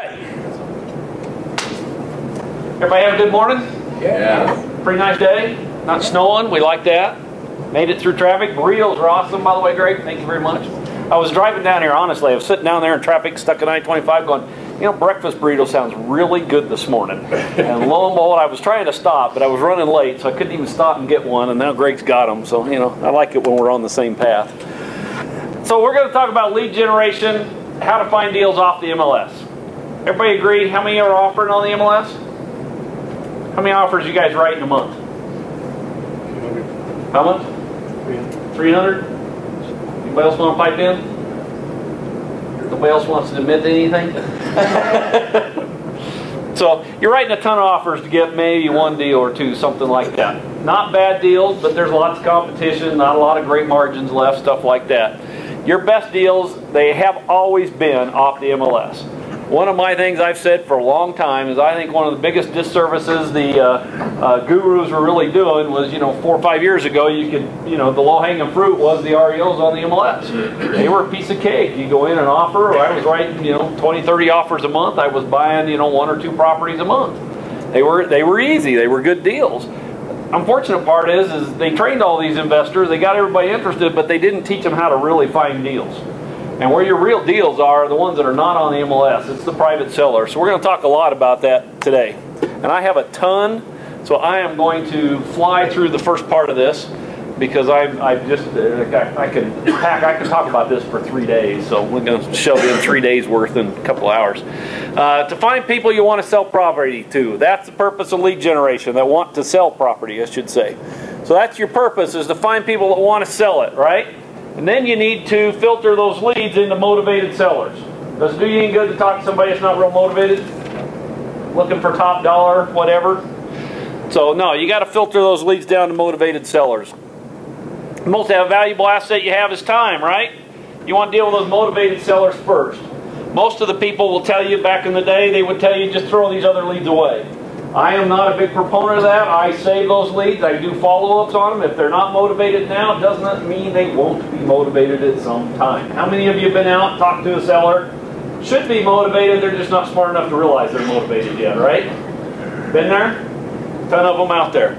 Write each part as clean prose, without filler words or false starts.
Everybody have a good morning? Yeah. Pretty nice day. Not snowing. We like that. Made it through traffic. Burritos are awesome, by the way, Greg. Thank you very much. I was driving down here, honestly. I was sitting down there in traffic, stuck at I-25 going, you know, breakfast burrito sounds really good this morning. And lo and behold, I was trying to stop, but I was running late, so I couldn't even stop and get one. And now Greg's got them. So, you know, I like it when we're on the same path. So we're going to talk about lead generation, how to find deals off the MLS. Everybody agree? How many are offering on the MLS? How many offers you guys write in a month? 200. How much? 300. Anybody else want to pipe in? Nobody else wants to admit to anything? So you're writing a ton of offers to get maybe one deal or two, something like that. Not bad deals, but there's lots of competition, not a lot of great margins left, stuff like that. Your best deals, they have always been off the MLS. One of my things I've said for a long time is I think one of the biggest disservices the gurus were really doing was, 4 or 5 years ago, you could, the low-hanging fruit was the REOs on the MLS. They were a piece of cake. You go in and offer. I was writing, 20, 30 offers a month. I was buying, 1 or 2 properties a month. They were easy. They were good deals. Unfortunate part is they trained all these investors. They got everybody interested, but they didn't teach them how to really find deals. And where your real deals are the ones that are not on the MLS. It's the private seller. So we're going to talk a lot about that today. And I have a ton, so I am going to fly through the first part of this because I can talk about this for 3 days. So we're going to shove in 3 days worth in a couple hours. To find people you want to sell property to. That's the purpose of lead generation, that want to sell property, I should say. So that's your purpose, is to find people that want to sell it, right? And then you need to filter those leads into motivated sellers. Does it do you any good to talk to somebody that's not real motivated? Looking for top dollar, whatever? So no, you got to filter those leads down to motivated sellers. The most valuable asset you have is time, right? You want to deal with those motivated sellers first. Most of the people will tell you, back in the day, they would tell you just throw these other leads away. I am not a big proponent of that. I save those leads. I do follow-ups on them. If they're not motivated now, it does not mean they won't be motivated at some time. How many of you have been out, talked to a seller? Should be motivated. They're just not smart enough to realize they're motivated yet, right? Been there? A ton of them out there.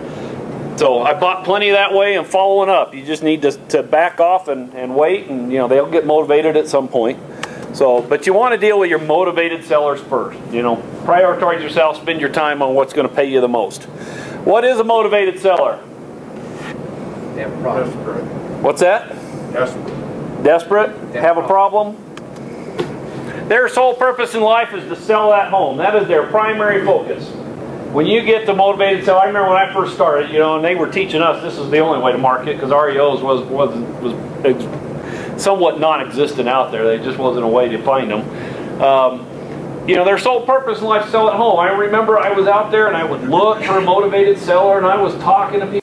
So I bought plenty that way and following up. You just need to back off and wait, and they'll get motivated at some point. So, but you want to deal with your motivated sellers first. Prioritize yourself, spend your time on what's going to pay you the most. What is a motivated seller? Desperate. What's that? Desperate. Desperate? Have a problem? Their sole purpose in life is to sell that home. That is their primary focus. When you get the motivated seller, I remember when I first started, and they were teaching us this is the only way to market, because REOs was somewhat non-existent out there. There just wasn't a way to find them. Their sole purpose in life is to sell at home. I remember I was out there and I would look for a motivated seller, and I was talking to people.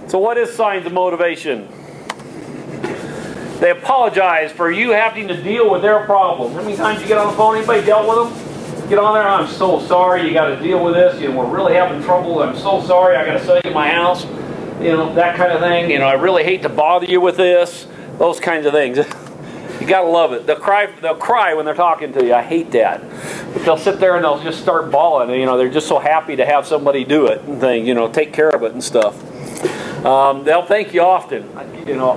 So what is signs of motivation? They apologize for you having to deal with their problem. How many times you get on the phone, anybody dealt with them? Get on there, I'm so sorry, you got to deal with this, we're really having trouble, I'm so sorry, I got to sell you my house, that kind of thing. I really hate to bother you with this, those kinds of things. You got to love it. They'll cry when they're talking to you. I hate that. But they'll sit there and they'll just start bawling. They're just so happy to have somebody do it and take care of it and stuff. They'll thank you often,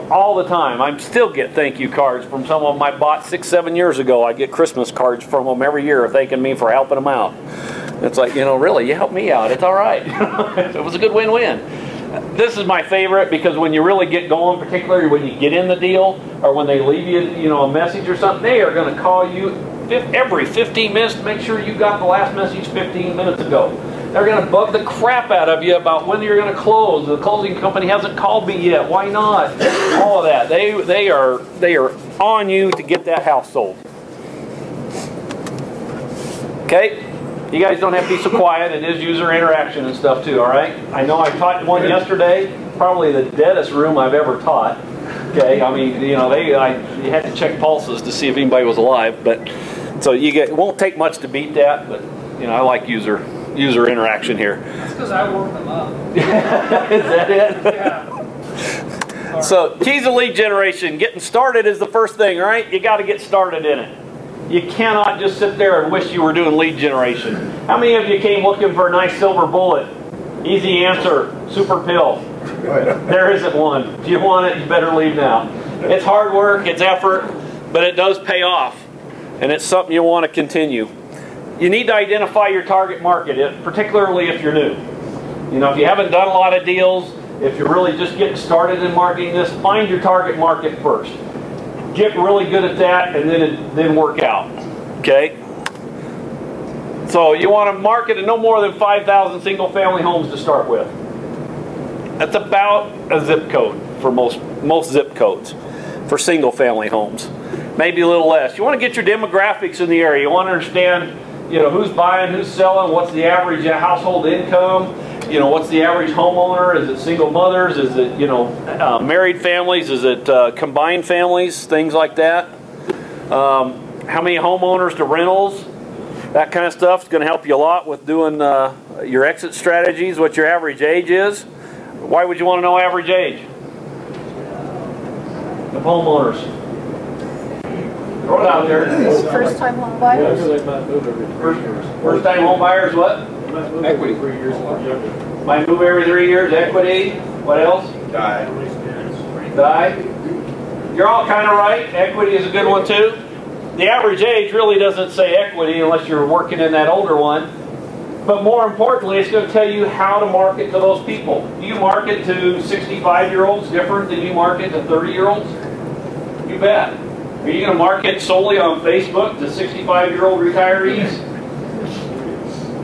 all the time. I still get thank you cards from some of them I bought 6, 7 years ago. I get Christmas cards from them every year thanking me for helping them out. It's like, really, you helped me out. It's all right. It was a good win-win. This is my favorite because when you really get going, particularly when you get in the deal or when they leave you, a message or something, they are going to call you every 15 minutes to make sure you got the last message 15 minutes ago. They're going to bug the crap out of you about when you're going to close. The closing company hasn't called me yet. Why not? All of that. They are on you to get that house sold. Okay? You guys don't have to be so quiet. It is user interaction and stuff too, all right? I know I taught one yesterday, probably the deadest room I've ever taught. Okay, I mean, you know, you had to check pulses to see if anybody was alive, but so it won't take much to beat that, but you know, I like user interaction here. That's because I work them up. Is that it? Yeah. So keys of lead generation, getting started is the first thing, right? You got to get started in it. You cannot just sit there and wish you were doing lead generation. How many of you came looking for a nice silver bullet? Easy answer, super pill. There isn't one. If you want it, you better leave now. It's hard work, it's effort, but it does pay off. And it's something you want to continue. You need to identify your target market, particularly if you're new. You know, if you haven't done a lot of deals, if you're really just getting started in marketing this, find your target market first. Get really good at that and then work out. Okay? So you want to market at no more than 5,000 single family homes to start with. That's about a zip code for most zip codes for single family homes. Maybe a little less. You want to get your demographics in the area. You want to understand, you know, who's buying, who's selling, what's the average household income, you know, what's the average homeowner, is it single mothers, is it, you know, married families, is it combined families, things like that. How many homeowners to rentals, that kind of stuff is going to help you a lot with doing your exit strategies, what your average age is. Why would you want to know average age of homeowners? Throw it out there. First time home buyers? First time home buyers, what? Equity. Might move every 3 years, equity. What else? Die. You're all kind of right. Equity is a good one too. The average age really doesn't say equity unless you're working in that older one. But more importantly, it's going to tell you how to market to those people. Do you market to 65-year-olds different than you market to 30-year-olds? You bet. Are you going to market solely on Facebook to 65-year-old retirees?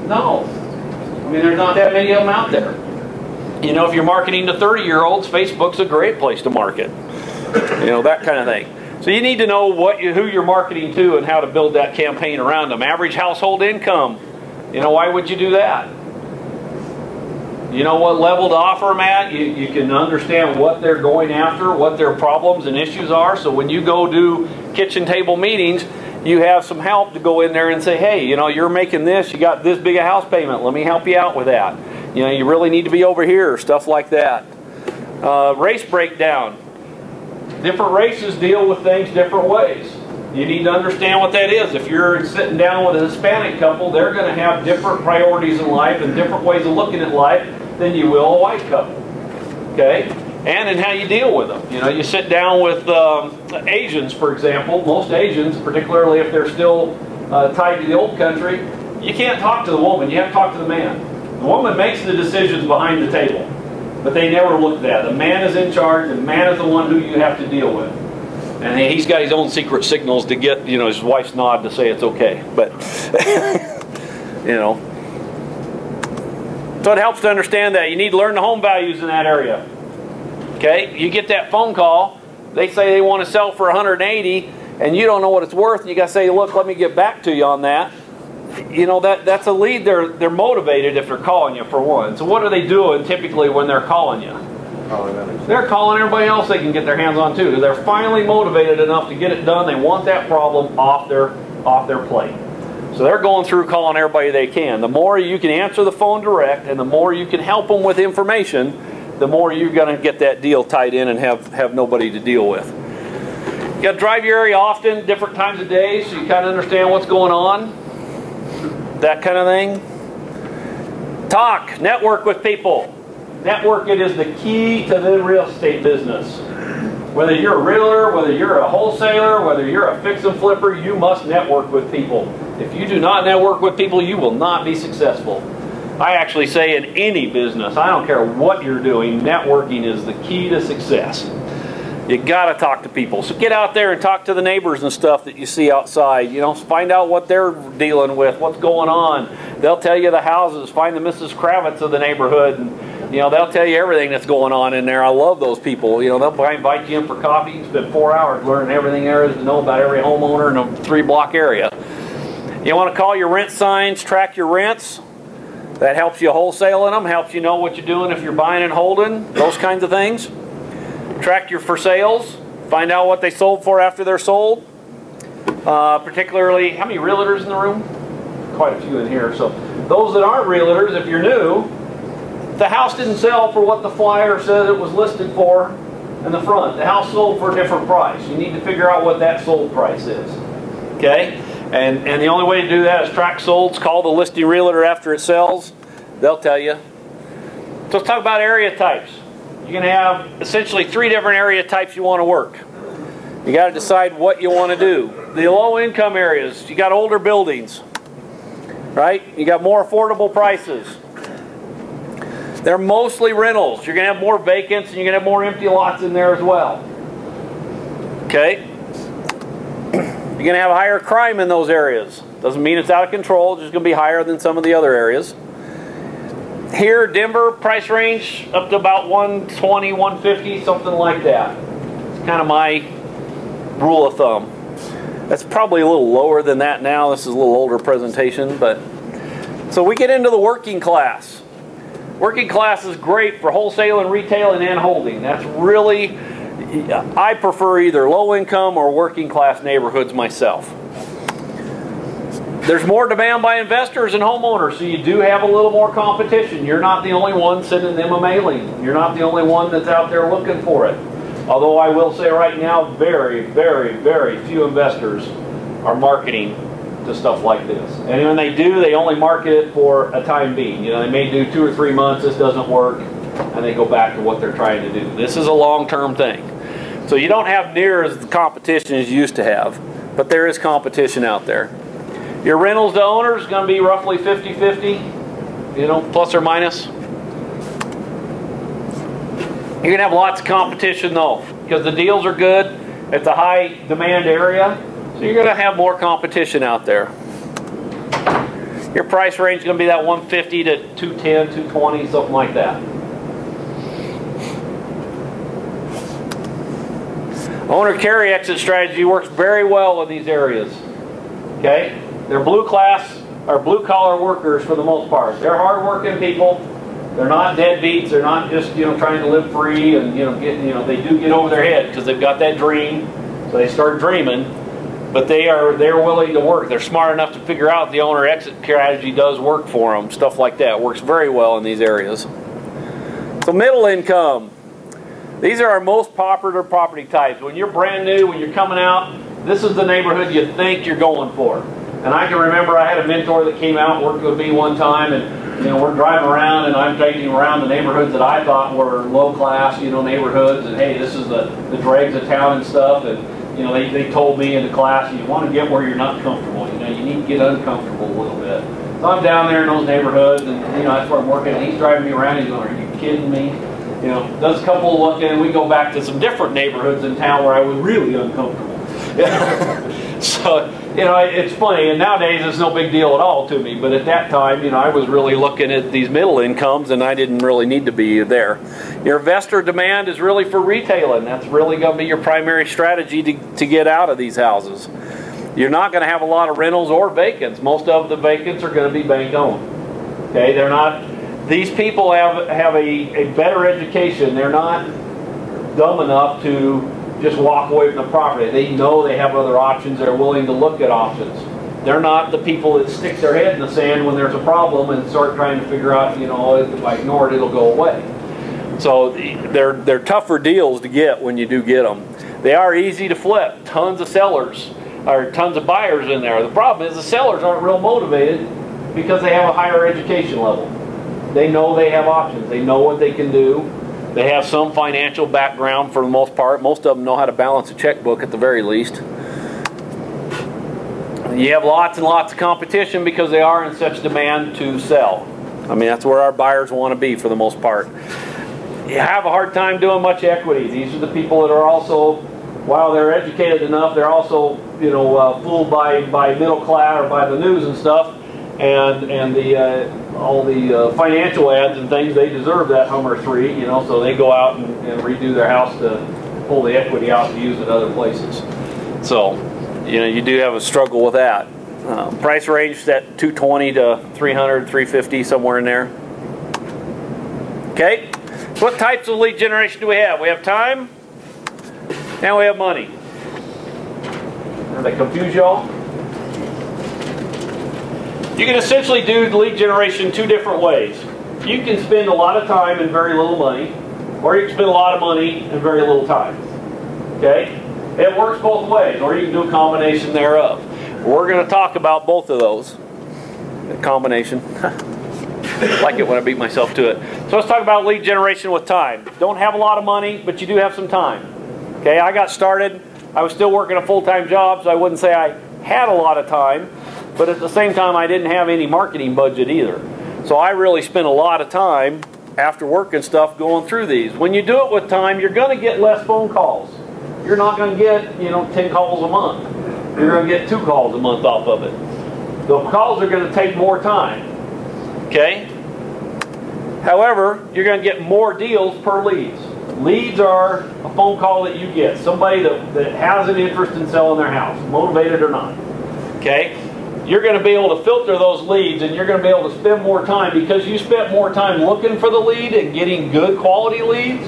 No. I mean, there's not that many of them out there. You know, if you're marketing to 30-year-olds, Facebook's a great place to market. You know, that kind of thing. So you need to know who you're marketing to and how to build that campaign around them. Average household income. You know, why would you do that? You know what level to offer them at? You can understand what they're going after, what their problems and issues are. So when you go do kitchen table meetings, you have some help to go in there and say, hey, you know, you're making this, you got this big a house payment, let me help you out with that. You know, you really need to be over here, stuff like that. Race breakdown. Different races deal with things different ways. You need to understand what that is. If you're sitting down with a Hispanic couple, they're going to have different priorities in life and different ways of looking at life than you will a white couple. Okay? And in how you deal with them. You know, you sit down with Asians, for example. Most Asians, particularly if they're still tied to the old country, you can't talk to the woman. You have to talk to the man. The woman makes the decisions behind the table, but they never look at that. The man is in charge. The man is the one who you have to deal with. And he's got his own secret signals to get, you know, his wife's nod to say it's okay. But, you know. So it helps to understand that. You need to learn the home values in that area. Okay? You get that phone call. They say they want to sell for 180, and you don't know what it's worth. And you got to say, look, let me get back to you on that. You know, that's a lead. They're motivated if they're calling you, for one. So what are they doing typically when they're calling you? They're calling everybody else they can get their hands on too. They're finally motivated enough to get it done. They want that problem off their plate. So they're going through calling everybody they can. The more you can answer the phone direct and the more you can help them with information, the more you're going to get that deal tied in and have nobody to deal with. You got to drive your area often, different times of day, so you kind of understand what's going on. That kind of thing. Talk, network with people. Network, it is the key to the real estate business. Whether you're a realtor, whether you're a wholesaler, whether you're a fix and flipper, you must network with people. If you do not network with people, you will not be successful. I actually say in any business, I don't care what you're doing, networking is the key to success. You got to talk to people. So get out there and talk to the neighbors and stuff that you see outside. You know, find out what they're dealing with, what's going on. They'll tell you the houses. Find the Mrs. Kravitz of the neighborhood, and you know, they'll tell you everything that's going on in there. I love those people. You know, they'll invite you in for coffee. You spend 4 hours learning everything there is to know about every homeowner in a 3-block area. You want to call your rent signs, track your rents. That helps you wholesaling them, helps you know what you're doing if you're buying and holding, those kinds of things. Track your for sales, find out what they sold for after they're sold. Particularly, how many realtors in the room? Quite a few in here. So those that aren't realtors, if you're new, the house didn't sell for what the flyer says it was listed for in the front. The house sold for a different price. You need to figure out what that sold price is. Okay? And the only way to do that is track solds, call the listing realtor after it sells. They'll tell you. So let's talk about area types. You're going to have essentially 3 different area types you want to work. You got to decide what you want to do. The low income areas, you got older buildings, right? You got more affordable prices. They're mostly rentals. You're going to have more vacants and you're going to have more empty lots in there as well. Okay? You're going to have higher crime in those areas. Doesn't mean it's out of control, it's just going to be higher than some of the other areas. Here, Denver, price range up to about 120, 150, something like that. It's kind of my rule of thumb. That's probably a little lower than that now. This is a little older presentation, but so we get into the working class. Working class is great for wholesaling, retailing, and holding. That's really, I prefer either low income or working class neighborhoods myself. There's more demand by investors and homeowners, so you do have a little more competition. You're not the only one sending them a mailing. You're not the only one that's out there looking for it. Although I will say right now, very, very, very few investors are marketing to stuff like this. And when they do, they only market it for a time being. You know, they may do 2 or 3 months, this doesn't work, and they go back to what they're trying to do. This is a long-term thing. So you don't have near as the competition as you used to have, but there is competition out there. Your rentals to owners is going to be roughly 50-50, you know, plus or minus. You're going to have lots of competition though, because the deals are good. It's a high demand area, so you're going to have more competition out there. Your price range is going to be that 150 to 210, 220, something like that. Owner carry exit strategy works very well in these areas. Okay? They're blue class or blue collar workers for the most part. They're hard working people. They're not deadbeats. They're not just, you know, trying to live free and, you know, they do get over their head because they've got that dream. So they start dreaming, but they're willing to work. They're smart enough to figure out the owner exit strategy does work for them. Stuff like that works very well in these areas. So middle income. These are our most popular property types. When you're brand new, when you're coming out, this is the neighborhood you think you're going for. And I can remember I had a mentor that came out and worked with me one time, and you know, we're driving around and I'm taking him around the neighborhoods that I thought were low class, you know, neighborhoods, and hey, this is the dregs of town and stuff, and you know, they told me in the class, you want to get where you're not comfortable, you know, you need to get uncomfortable a little bit. So I'm down there in those neighborhoods, and you know, that's where I'm working, and he's driving me around, he's going, are you kidding me? You know, does a couple of look in, we go back to some different neighborhoods in town where I was really uncomfortable. So, you know, it's funny, and nowadays it's no big deal at all to me, but at that time, you know, I was really looking at these middle incomes and I didn't really need to be there. Your investor demand is really for retailing. That's really going to be your primary strategy to get out of these houses. You're not going to have a lot of rentals or vacants. Most of the vacants are going to be bank owned. Okay, they're not, these people have a better education. They're not dumb enough to just walk away from the property. They know they have other options. They're willing to look at options. They're not the people that stick their head in the sand when there's a problem and start trying to figure out, you know, if I ignore it, it'll go away. So they're tougher deals to get when you do get them. They are easy to flip. Tons of sellers or tons of buyers in there. The problem is the sellers aren't real motivated because they have a higher education level. They know they have options. They know what they can do. They have some financial background for the most part. Most of them know how to balance a checkbook at the very least. You have lots and lots of competition because they are in such demand to sell. I mean, that's where our buyers want to be for the most part. have a hard time doing much equity. These are the people that are also, while they're educated enough, they're also, you know, fooled by middle class or by the news and stuff, and all the financial ads and things. They deserve that Hummer 3, you know, so they go out and redo their house to pull the equity out to use it other places. So, you know, you do have a struggle with that. Price range at 220 to 300, 350, somewhere in there. Okay, so what types of lead generation do we have? We have time, and we have money. Did I confuse y'all? You can essentially do lead generation two different ways. You can spend a lot of time and very little money, or you can spend a lot of money and very little time. Okay? It works both ways, or you can do a combination thereof. We're going to talk about both of those. A combination. I like it when I beat myself to it. So let's talk about lead generation with time. Don't have a lot of money, but you do have some time. Okay, I got started. I was still working a full-time job, so I wouldn't say I had a lot of time, but at the same time I didn't have any marketing budget either. So I really spent a lot of time after work and stuff going through these. When you do it with time, you're going to get less phone calls. You're not going to get, you know, 10 calls a month. You're going to get 2 calls a month off of it. The calls are going to take more time. Okay? However, you're going to get more deals per leads. Leads are a phone call that you get. Somebody that has an interest in selling their house, motivated or not. Okay? You're going to be able to filter those leads, and you're going to be able to spend more time because you spent more time looking for the lead and getting good quality leads.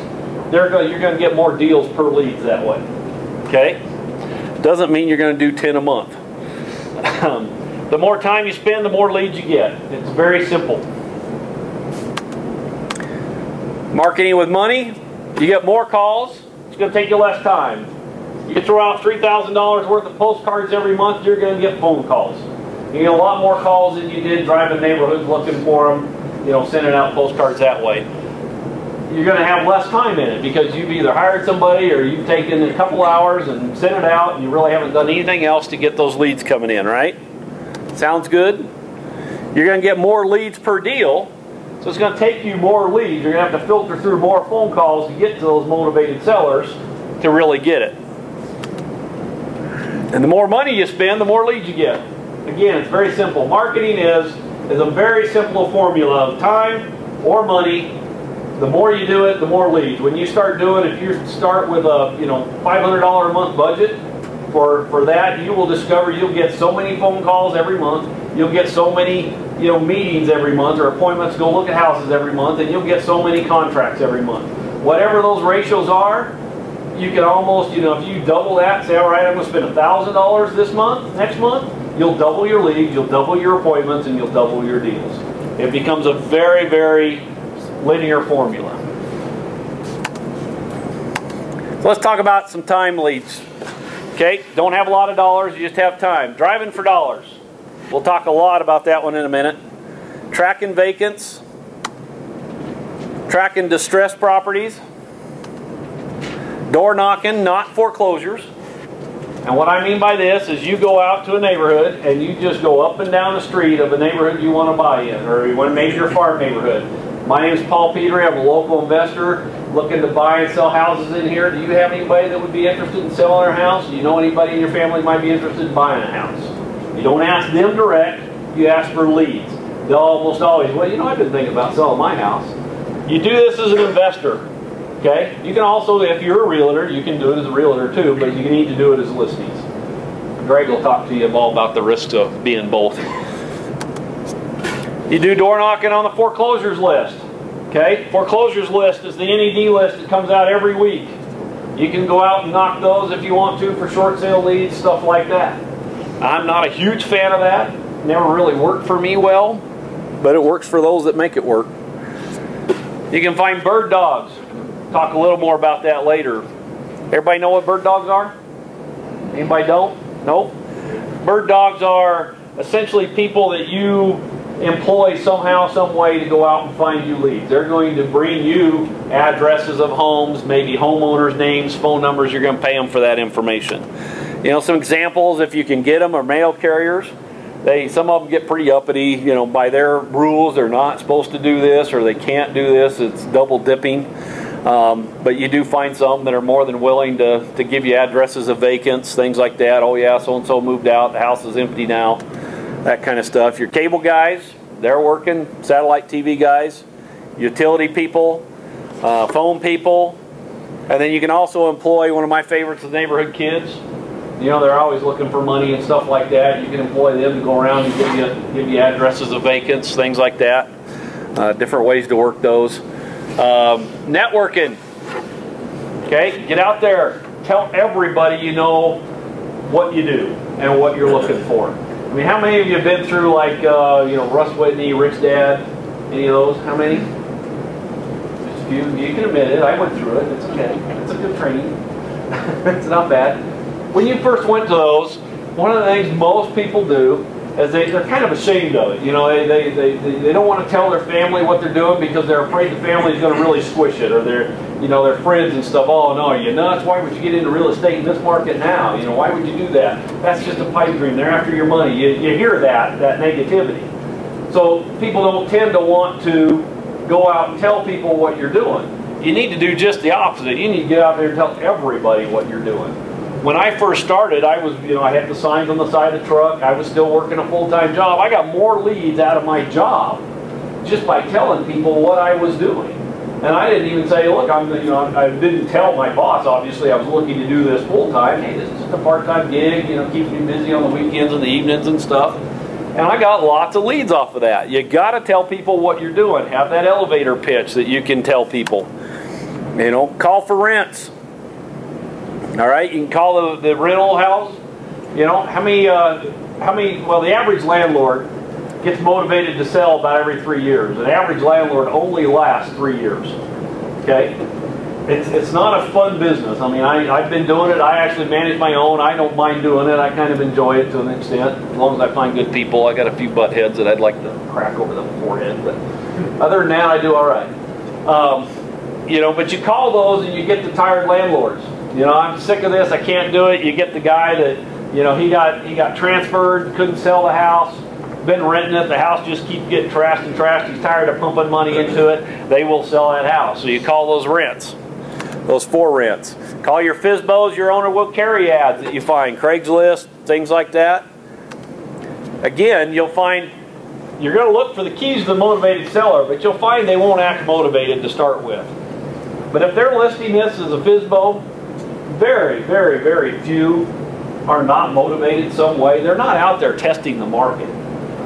You're going to get more deals per leads that way. Okay? Doesn't mean you're going to do 10 a month. The more time you spend, the more leads you get. It's very simple. Marketing with money, you get more calls. It's going to take you less time. You throw out $3,000 worth of postcards every month, you're going to get phone calls. You get a lot more calls than you did driving neighborhoods looking for them, you know, sending out postcards that way. You're going to have less time in it because you've either hired somebody or you've taken a couple hours and sent it out, and you really haven't done anything else to get those leads coming in, right? Sounds good? You're going to get more leads per deal, so it's going to take you more leads. You're going to have to filter through more phone calls to get to those motivated sellers to really get it. And the more money you spend, the more leads you get. Again, it's very simple. Marketing is a very simple formula of time or money. The more you do it, the more leads. When you start doing, if you start with a $500 a month budget for that, you will discover you'll get so many phone calls every month. You'll get so many meetings every month or appointments to go look at houses every month, and you'll get so many contracts every month. Whatever those ratios are, you can almost, if you double that, say, all right, I'm going to spend $1,000 this month, next month, you'll double your leads, you'll double your appointments, and you'll double your deals. It becomes a very, very linear formula. So let's talk about some time leads. Okay, don't have a lot of dollars, you just have time. Driving for dollars. We'll talk a lot about that one in a minute. Tracking vacants. Tracking distressed properties. Door knocking, not foreclosures. And what I mean by this is you go out to a neighborhood and you just go up and down the street of a neighborhood you want to buy in, or you want to make your farm neighborhood. My name is Paul Pedri. I'm a local investor looking to buy and sell houses in here. Do you have anybody that would be interested in selling their house? Do you know anybody in your family might be interested in buying a house? You don't ask them direct, you ask for leads. They'll almost always, well, I've been thinking about selling my house. You do this as an investor. Okay? You can also, if you're a realtor, you can do it as a realtor too, but you need to do it as listings. Greg will talk to you all about the risks of being both. You do door knocking on the foreclosures list. Okay? Foreclosures list is the NED list that comes out every week. You can go out and knock those if you want to for short sale leads, stuff like that. I'm not a huge fan of that. Never really worked for me well, but it works for those that make it work. You can find bird dogs. Talk a little more about that later. Everybody know what bird dogs are? Anybody don't? Nope. Bird dogs are essentially people that you employ somehow, some way to go out and find you leads. They're going to bring you addresses of homes, maybe homeowners' names, phone numbers. You're going to pay them for that information. Some examples, if you can get them, are mail carriers. Some of them get pretty uppity. By their rules, they're not supposed to do this or they can't do this. It's double dipping. But you do find some that are more than willing to give you addresses of vacants, things like that. Oh yeah, so-and-so moved out, the house is empty now, that kind of stuff. Your cable guys, they're working, satellite TV guys, utility people, phone people, and then you can also employ one of my favorites, the neighborhood kids. You know, they're always looking for money and stuff like that. You can employ them to go around and give you addresses of vacants, things like that. Different ways to work those. Networking. Okay, get out there. Tell everybody you know what you do and what you're looking for. I mean, how many of you have been through, like, you know, Russ Whitney, Rich Dad, any of those? How many? Just a few. You can admit it. I went through it. It's okay. It's a good training. It's not bad. When you first went to those, one of the things most people do is they're kind of ashamed of it. You know, they don't want to tell their family what they're doing because they're afraid the family is going to really squish it, or their friends and stuff. Oh no, are you nuts? Why would you get into real estate in this market now? You know, why would you do that? That's just a pipe dream. They're after your money. You hear that negativity. So people don't tend to want to go out and tell people what you're doing. You need to do just the opposite. You need to get out there and tell everybody what you're doing. When I first started, I had the signs on the side of the truck. I was still working a full-time job. I got more leads out of my job just by telling people what I was doing. And I didn't even say, look, I didn't tell my boss, obviously, I was looking to do this full-time. Hey, this is just a part-time gig, you know, keeps me busy on the weekends and the evenings and stuff. And I got lots of leads off of that. You got to tell people what you're doing. Have that elevator pitch that you can tell people. You know, call for rents. All right, you can call the rental house. You know, well, the average landlord gets motivated to sell about every 3 years. An average landlord only lasts 3 years. Okay? It's not a fun business. I mean, I've been doing it. I actually manage my own. I don't mind doing it. I kind of enjoy it to an extent, as long as I find good people. I got a few butt heads that I'd like to crack over the forehead, but other than that, I do all right. You know, but you call those and you get the tired landlords. You know, I'm sick of this, I can't do it. You get the guy that, you know, he got transferred, couldn't sell the house, been renting it, the house just keeps getting trashed and trashed, he's tired of pumping money into it, they will sell that house. So you call those rents, those for rents. Call your FSBOs, your owner will carry ads that you find, Craigslist, things like that. Again, you'll find, you're going to look for the keys to the motivated seller, but you'll find they won't act motivated to start with. But if they're listing this as a FSBO, very, very, very few are not motivated some way. They're not out there testing the market.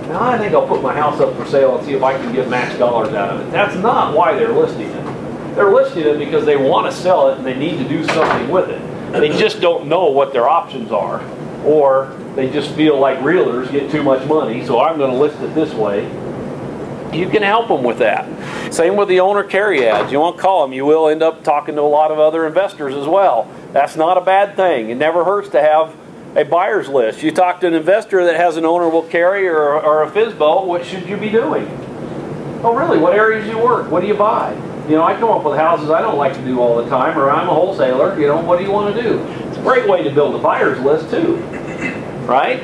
Now, I think I'll put my house up for sale and see if I can get max dollars out of it. That's not why they're listing it. They're listing it because they want to sell it and they need to do something with it. They just don't know what their options are, or they just feel like realtors get too much money, so I'm going to list it this way. You can help them with that. Same with the owner carry ads. You won't call them. You will end up talking to a lot of other investors as well. That's not a bad thing. It never hurts to have a buyer's list. You talk to an investor that has an owner will carry or a FSBO, what should you be doing? Oh really, what areas do you work? What do you buy? You know, I come up with houses I don't like to do all the time, or I'm a wholesaler, you know, what do you want to do? It's a great way to build a buyer's list too. Right?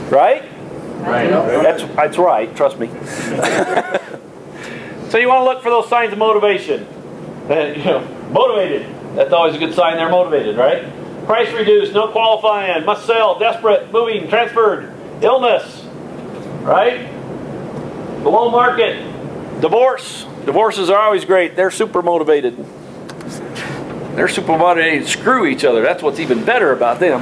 Right? Right. That's right, trust me. So you want to look for those signs of motivation. You know, motivated. That's always a good sign they're motivated, right? Price reduced, no qualifying, must sell, desperate, moving, transferred, illness, right? Below market, divorce. Divorces are always great. They're super motivated. They're super motivated to screw each other. That's what's even better about them.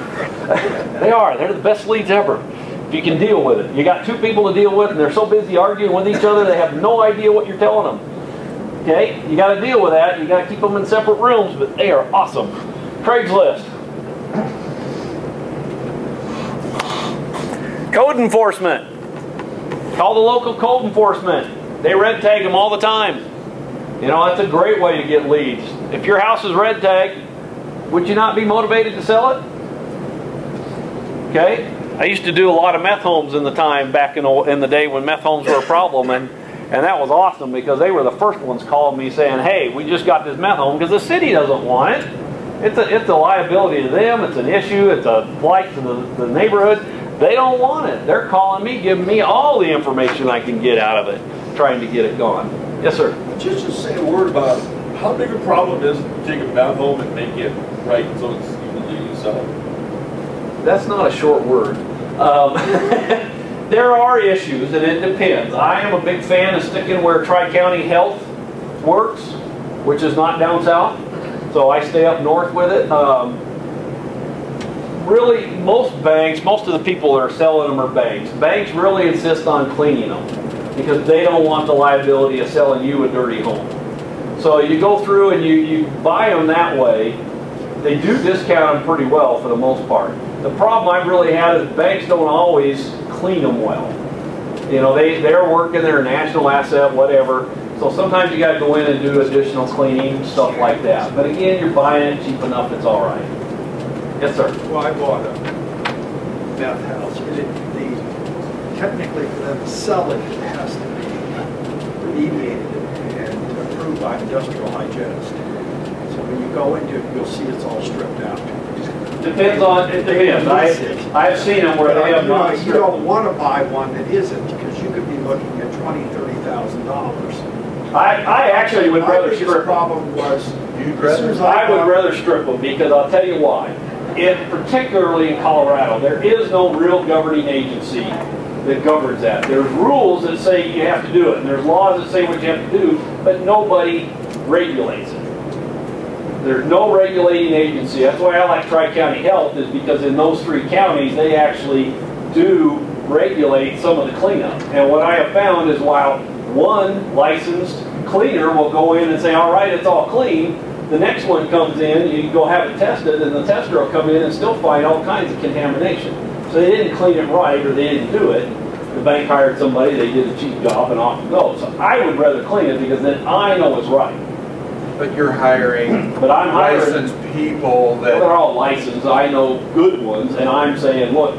They are. They're the best leads ever. If you can deal with it. You got two people to deal with and they're so busy arguing with each other they have no idea what you're telling them. Okay? You got to deal with that. You got to keep them in separate rooms, but they are awesome. Craigslist. Code enforcement. Call the local code enforcement. They red tag them all the time. You know, that's a great way to get leads. If your house is red tagged, would you not be motivated to sell it? Okay? I used to do a lot of meth homes in the time back in the day when meth homes were a problem, and that was awesome because they were the first ones calling me saying, hey, we just got this meth home because the city doesn't want it. It's a liability to them, it's an issue, it's a blight to the neighborhood. They don't want it. They're calling me, giving me all the information I can get out of it, trying to get it gone. Yes, sir? Just to say a word about How big a problem is to take them down home and make it right so it's easily usable? That's not a short word. There are issues, and it depends. I am a big fan of sticking where Tri-County Health works, which is not down south. So I stay up north with it. Really, most banks, most of the people that are selling them are banks. Banks really insist on cleaning them because they don't want the liability of selling you a dirty home. So you go through and you buy them that way. They do discount them pretty well for the most part. The problem I've really had is banks don't always clean them well. You know, they're working, they're a national asset, whatever. So sometimes you got to go in and do additional cleaning, stuff like that. But again, you're buying it cheap enough, it's all right. Yes, sir. Well, I bought a meth house. Technically, for them to sell it, it has to be remediated and approved by an industrial hygienist. So when you go into it, you'll see it's all stripped out. Depends on, it depends. I've seen them where they have not stripped You don't them. want to buy one that isn't, because you could be looking at $20,000, $30,000. I actually would rather My strip biggest them. problem was, as soon as I would got- rather strip them because I'll tell you why. Particularly in Colorado, there is no real governing agency that governs that. There's rules that say you have to do it, and there's laws that say what you have to do, but nobody regulates it. There's no regulating agency. That's why I like Tri-County Health, is because in those 3 counties, they actually do regulate some of the cleanup. And what I have found is while one licensed cleaner will go in and say, all right, it's all clean, the next one comes in, you go have it tested, and the tester will come in and still find all kinds of contamination. So they didn't clean it right, or they didn't do it. The bank hired somebody, they did a cheap job, and off it goes. So I would rather clean it because then I know it's right. But you're hiring But I'm hiring, licensed people well, they're that, all licensed, I know good ones, and I'm saying, look,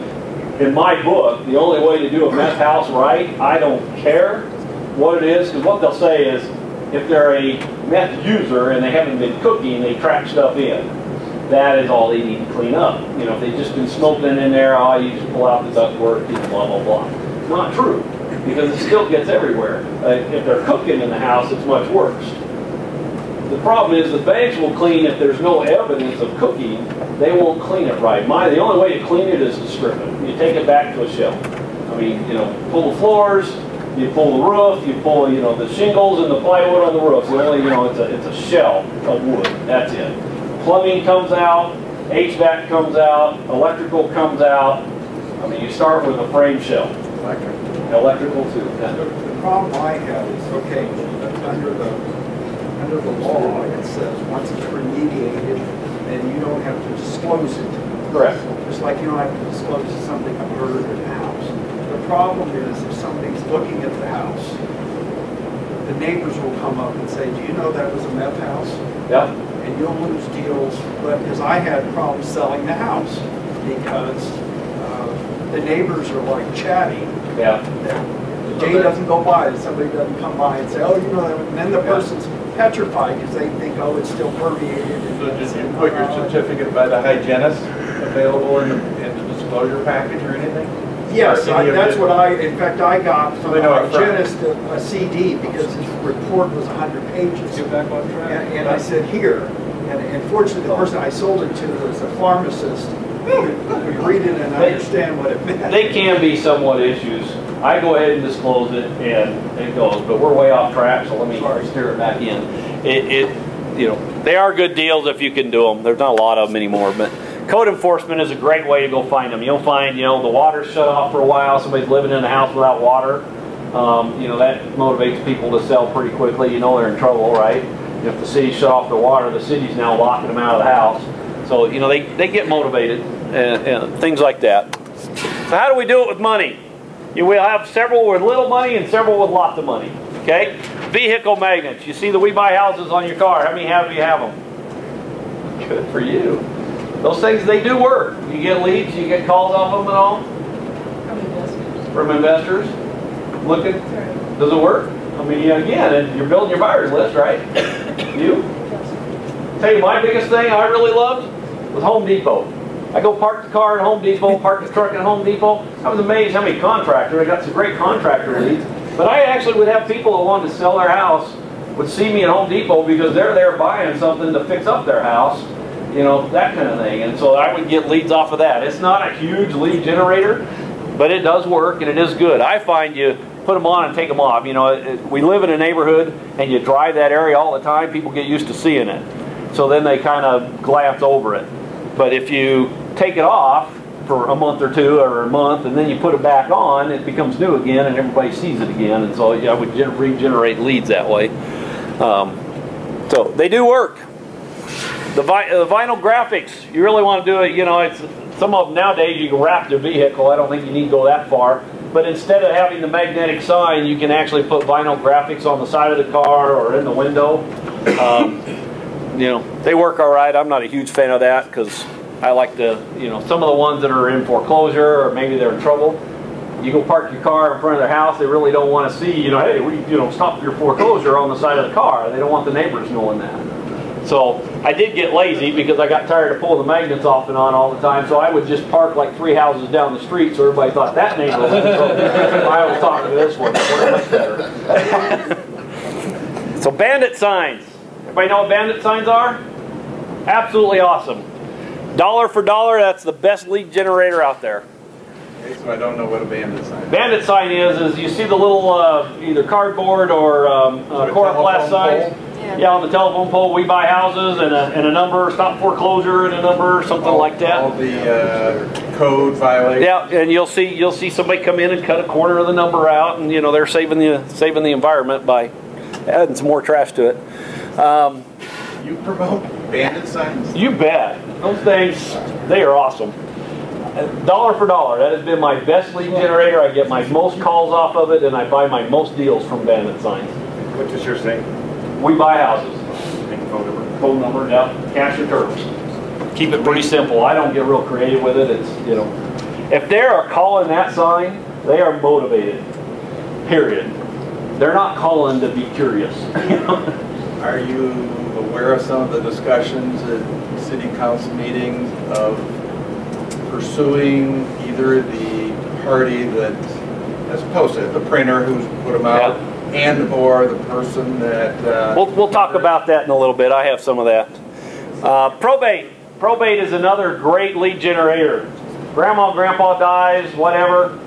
in my book, the only way to do a meth house right, I don't care what it is, because what they'll say is, if they're a meth user and they haven't been cooking, they track stuff in. That is all they need to clean up. You know, if they've just been smoking in there, oh, you just pull out the ductwork, blah, blah, blah. It's not true, because it still gets everywhere. If they're cooking in the house, it's much worse. The problem is the banks will clean if there's no evidence of cooking. They won't clean it right. The only way to clean it is to strip it. You take it back to a shelf. I mean, you know, pull the floors, you pull the roof, you pull, you know, the shingles and the plywood on the roof. The only, you know, it's a shell of wood. That's it. Plumbing comes out, HVAC comes out, electrical comes out. I mean, you start with a frame shell. Electrical too. The problem I have is, okay, under the law, it says once it's remediated, then you don't have to disclose it. Correct. Just like you don't have to disclose something a bird in the house. The problem is if somebody's looking at the house, the neighbors will come up and say, do you know that was a meth house? Yep. And you'll lose deals, because I had problems selling the house because the neighbors are like chatty. Yeah. The day doesn't go by, somebody doesn't come by and say, oh, you know that, and then the person's petrified because they think, oh, it's still permeated. so did you put your certificate by the hygienist available in the disclosure package or anything? Yes, Or any of that's it? what in fact, I got from they the know up front. hygienist a CD because his report was 100 pages. Get back on track. And I said, here. And fortunately, the person I sold it to was a pharmacist who could read it and understand what it meant. They can be somewhat issues. I go ahead and disclose it, and it goes. But we're way off track, so let me steer it back in. You know, they are good deals if you can do them. There's not a lot of them anymore, but code enforcement is a great way to go find them. You'll find, you know, the water's shut off for a while. Somebody's living in a house without water. You know, that motivates people to sell pretty quickly. You know they're in trouble, right? If the city shut off their water, the city's now locking them out of the house. So, you know, they get motivated and things like that. So how do we do it with money? We'll have several with little money and several with lots of money. Okay? Vehicle magnets. You see the We Buy Houses on your car. How many do you have them? Good for you. Those things, they do work. You get leads, you get calls off of them and all? From investors. From investors? Looking? Does it work? I mean, again, you're building your buyer's list, right? You? Tell you my biggest thing I really loved was Home Depot. I go park the car at Home Depot, park the truck at Home Depot. I was amazed how many contractors, I got some great contractor leads, but I actually would have people that wanted to sell their house would see me at Home Depot because they're there buying something to fix up their house, you know, that kind of thing. And so I would get leads off of that. It's not a huge lead generator, but it does work and it is good. I find you put them on and take them off. You know, we live in a neighborhood and you drive that area all the time, people get used to seeing it. So then they kind of glance over it. But if you take it off for a month or two or a month and then you put it back on, it becomes new again and everybody sees it again. And so yeah, I would regenerate leads that way. So they do work. The vinyl graphics, you really want to do it, you know, it's some of them nowadays you can wrap the vehicle. I don't think you need to go that far. But instead of having the magnetic sign, you can actually put vinyl graphics on the side of the car or in the window. You know, they work all right. I'm not a huge fan of that because I like to, you know, some of the ones that are in foreclosure or maybe they're in trouble, you go park your car in front of their house, they really don't want to see, you know, hey, you know, stop your foreclosure on the side of the car. They don't want the neighbors knowing that. So I did get lazy because I got tired of pulling the magnets off and on all the time, so I would just park like 3 houses down the street so everybody thought that neighbor was in trouble. I was talking to this one. It worked much better. So Bandit signs. Everybody know what Bandit signs are? Absolutely awesome. Dollar for dollar, that's the best lead generator out there. Okay, so I don't know what a Bandit sign is. Bandit sign is you see the little either cardboard or coroplast signs. Yeah, on the telephone pole, we buy houses and a number, stop foreclosure and a number, something like that. All the code violations. Yeah, and you'll see somebody come in and cut a corner of the number out, and you know they're saving the environment by adding some more trash to it. You promote Bandit signs? You bet. Those things, they are awesome. Dollar for dollar, that has been my best lead generator. I get my most calls off of it, and I buy my most deals from Bandit signs. What does yours say? We buy houses. Phone number. Phone number, yeah, cash or terms. Keep it pretty simple. I don't get real creative with it. It's, you know, if they are calling that sign, they are motivated. Period. They're not calling to be curious. Are you aware of some of the discussions at city council meetings of pursuing either the party that has posted, the printer who's put them out, yeah, and or the person that... We'll talk about that in a little bit. I have some of that. Probate. Probate is another great lead generator. Grandma and grandpa dies, whatever.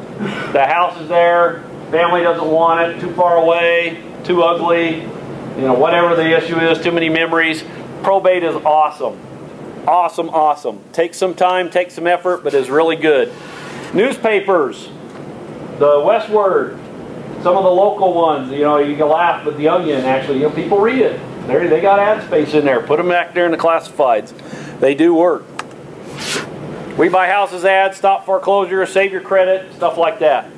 The house is there. Family doesn't want it. Too far away. Too ugly. You know, whatever the issue is. Too many memories. Probate is awesome. Awesome, awesome. Takes some time, takes some effort, but is really good. Newspapers. The Westward. Some of the local ones, you know, you can laugh, but the Onion, actually, you know, people read it. They got ad space in there. Put them back there in the classifieds. They do work. We buy houses ads, stop foreclosure, save your credit, stuff like that.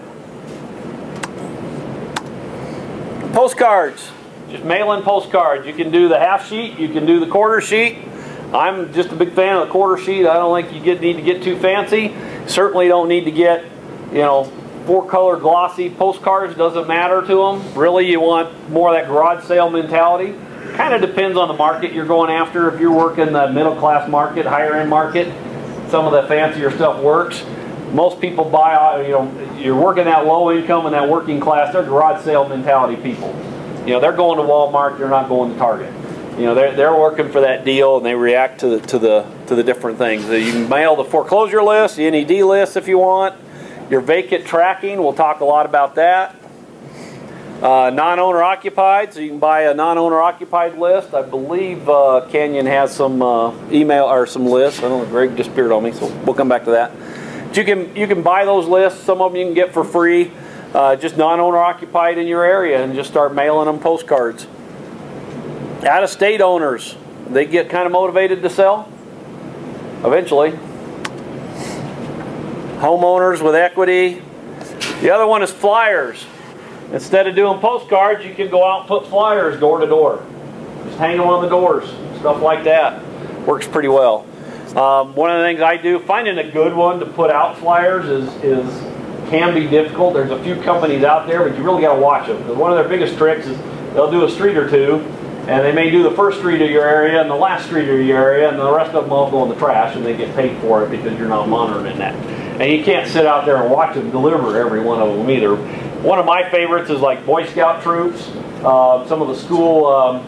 Postcards. Just mail in postcards. You can do the half sheet, you can do the quarter sheet. I'm just a big fan of the quarter sheet. I don't think you need to get too fancy. Certainly don't need to get, you know, 4-color glossy postcards. Doesn't matter to them. Really, you want more of that garage sale mentality. Kind of depends on the market you're going after. If you're working the middle class market, higher end market, some of the fancier stuff works. Most people buy, you know, you're working that low income and that working class, they're garage sale mentality people. You know, they're going to Walmart, they're not going to Target. You know, they're working for that deal and they react to the different things. You can mail the foreclosure list, the NED list if you want. Your vacant tracking, we'll talk a lot about that. Non-owner occupied, so you can buy a non-owner occupied list. I believe Canyon has some email or some lists. I don't know, Greg disappeared on me, so we'll come back to that. But you can buy those lists. Some of them you can get for free, just non-owner occupied in your area, and just start mailing them postcards. Out-of-state owners, they get kind of motivated to sell eventually. Homeowners with equity. The other one is flyers. Instead of doing postcards, you can go out and put flyers door to door. Just hang them on the doors, stuff like that. Works pretty well. One of the things I do, finding a good one to put out flyers can be difficult. There's a few companies out there, but you really got to watch them. Because one of their biggest tricks is they'll do a street or two, and they may do the first street of your area and the last street of your area, and the rest of them all go in the trash, and they get paid for it because you're not monitoring that. And you can't sit out there and watch them deliver every one of them either. One of my favorites is like Boy Scout troops. some of the school,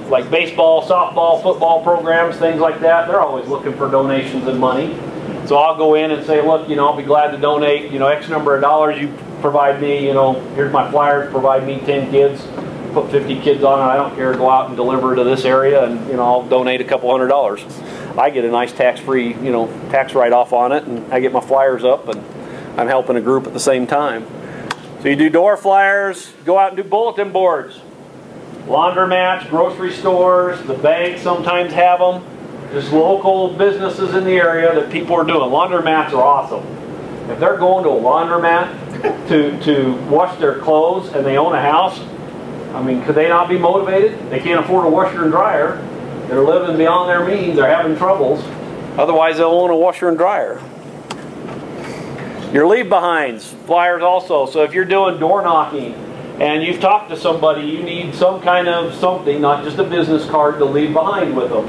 like baseball, softball, football programs, things like that. They're always looking for donations and money. So I'll go in and say, look, I'll be glad to donate, X number of dollars you provide me, here's my flyers, provide me 10 kids, put 50 kids on it, I don't care, go out and deliver to this area, and, I'll donate a couple $100. I get a nice tax-free, tax write-off on it, and I get my flyers up, and I'm helping a group at the same time. So you do door flyers, go out and do bulletin boards. Laundromats, grocery stores, the banks sometimes have them. Just local businesses in the area that people are doing. Laundromats are awesome. If they're going to a laundromat to wash their clothes and they own a house, I mean, could they not be motivated? They can't afford a washer and dryer. They're living beyond their means. They're having troubles. Otherwise, they'll own a washer and dryer. Your leave behinds, flyers also. So if you're doing door knocking and you've talked to somebody, you need some kind of something, not just a business card, to leave behind with them.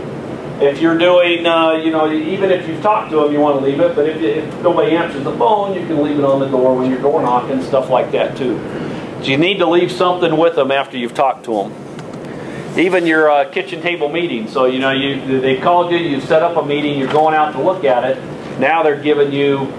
If you're doing, even if you've talked to them, you want to leave it. But if nobody answers the phone, you can leave it on the door when you're door knocking, stuff like that too. So you need to leave something with them after you've talked to them. Even your kitchen table meeting. So they called you, you set up a meeting, you're going out to look at it. Now they're giving you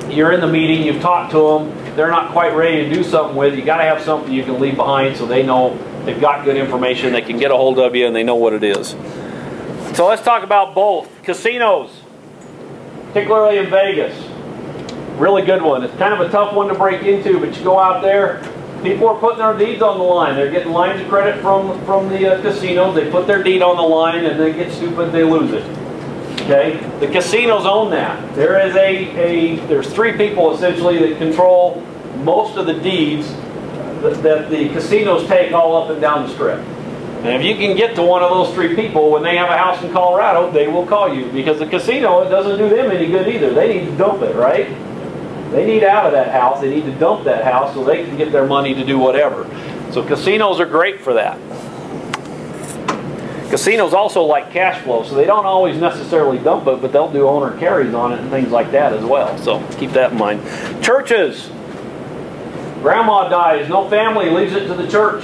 you're in the meeting, you've talked to them, they're not quite ready to do something with. You got to have something you can leave behind so they know they've got good information, they can get a hold of you, and they know what it is. So let's talk about both. Casinos, particularly in Vegas. Really good one. It's kind of a tough one to break into, but you go out there, people are putting their deeds on the line. They're getting lines of credit from the casinos. They put their deed on the line, and they get stupid, they lose it. Okay? The casinos own that. There's three people essentially that control most of the deeds that the casinos take all up and down the strip. And if you can get to one of those three people, when they have a house in Colorado, they will call you. Because the casino, it doesn't do them any good either. They need to dump it, right? They need out of that house. They need to dump that house so they can get their money to do whatever. So casinos are great for that. Casinos also like cash flow, so they don't always necessarily dump it, but they'll do owner carries on it and things like that as well. So keep that in mind. Churches. Grandma dies, no family, leaves it to the church.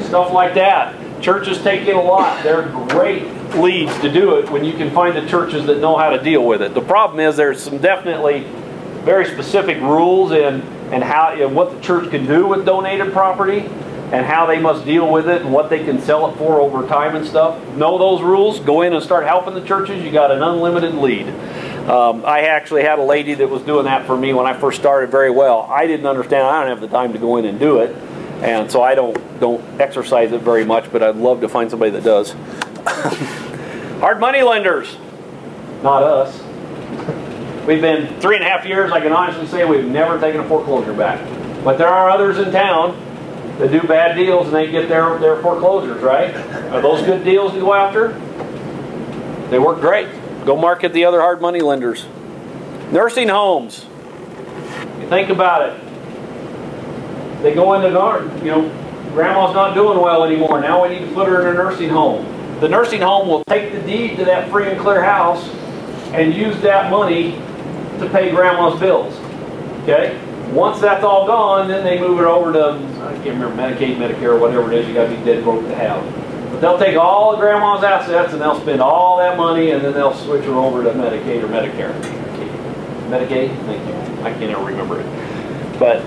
Stuff like that. Churches take in a lot. They're great leads to do it when you can find the churches that know how to deal with it. The problem is there's some definitely very specific rules and how what the church can do with donated property and how they must deal with it and what they can sell it for over time and stuff. Know those rules, go in and start helping the churches, you got an unlimited lead. I actually had a lady that was doing that for me when I first started very well. I didn't understand, I don't have the time to go in and do it, and so I don't exercise it very much, but I'd love to find somebody that does. Hard money lenders, not us. We've been 3.5 years, I can honestly say we've never taken a foreclosure back. But there are others in town that do bad deals and they get their foreclosures, right? Are those good deals to go after? They work great. Go market the other hard money lenders. Nursing homes. You think about it. They go into, grandma's not doing well anymore. Now we need to put her in a nursing home. The nursing home will take the deed to that free and clear house and use that money to pay grandma's bills. Okay? Once that's all gone, then they move it over to, I can't remember, Medicaid, Medicare, or whatever it is you got to be dead broke to have. But they'll take all of grandma's assets and they'll spend all that money and then they'll switch her over to Medicaid or Medicare. Medicaid? Thank you. I can't ever remember it. But,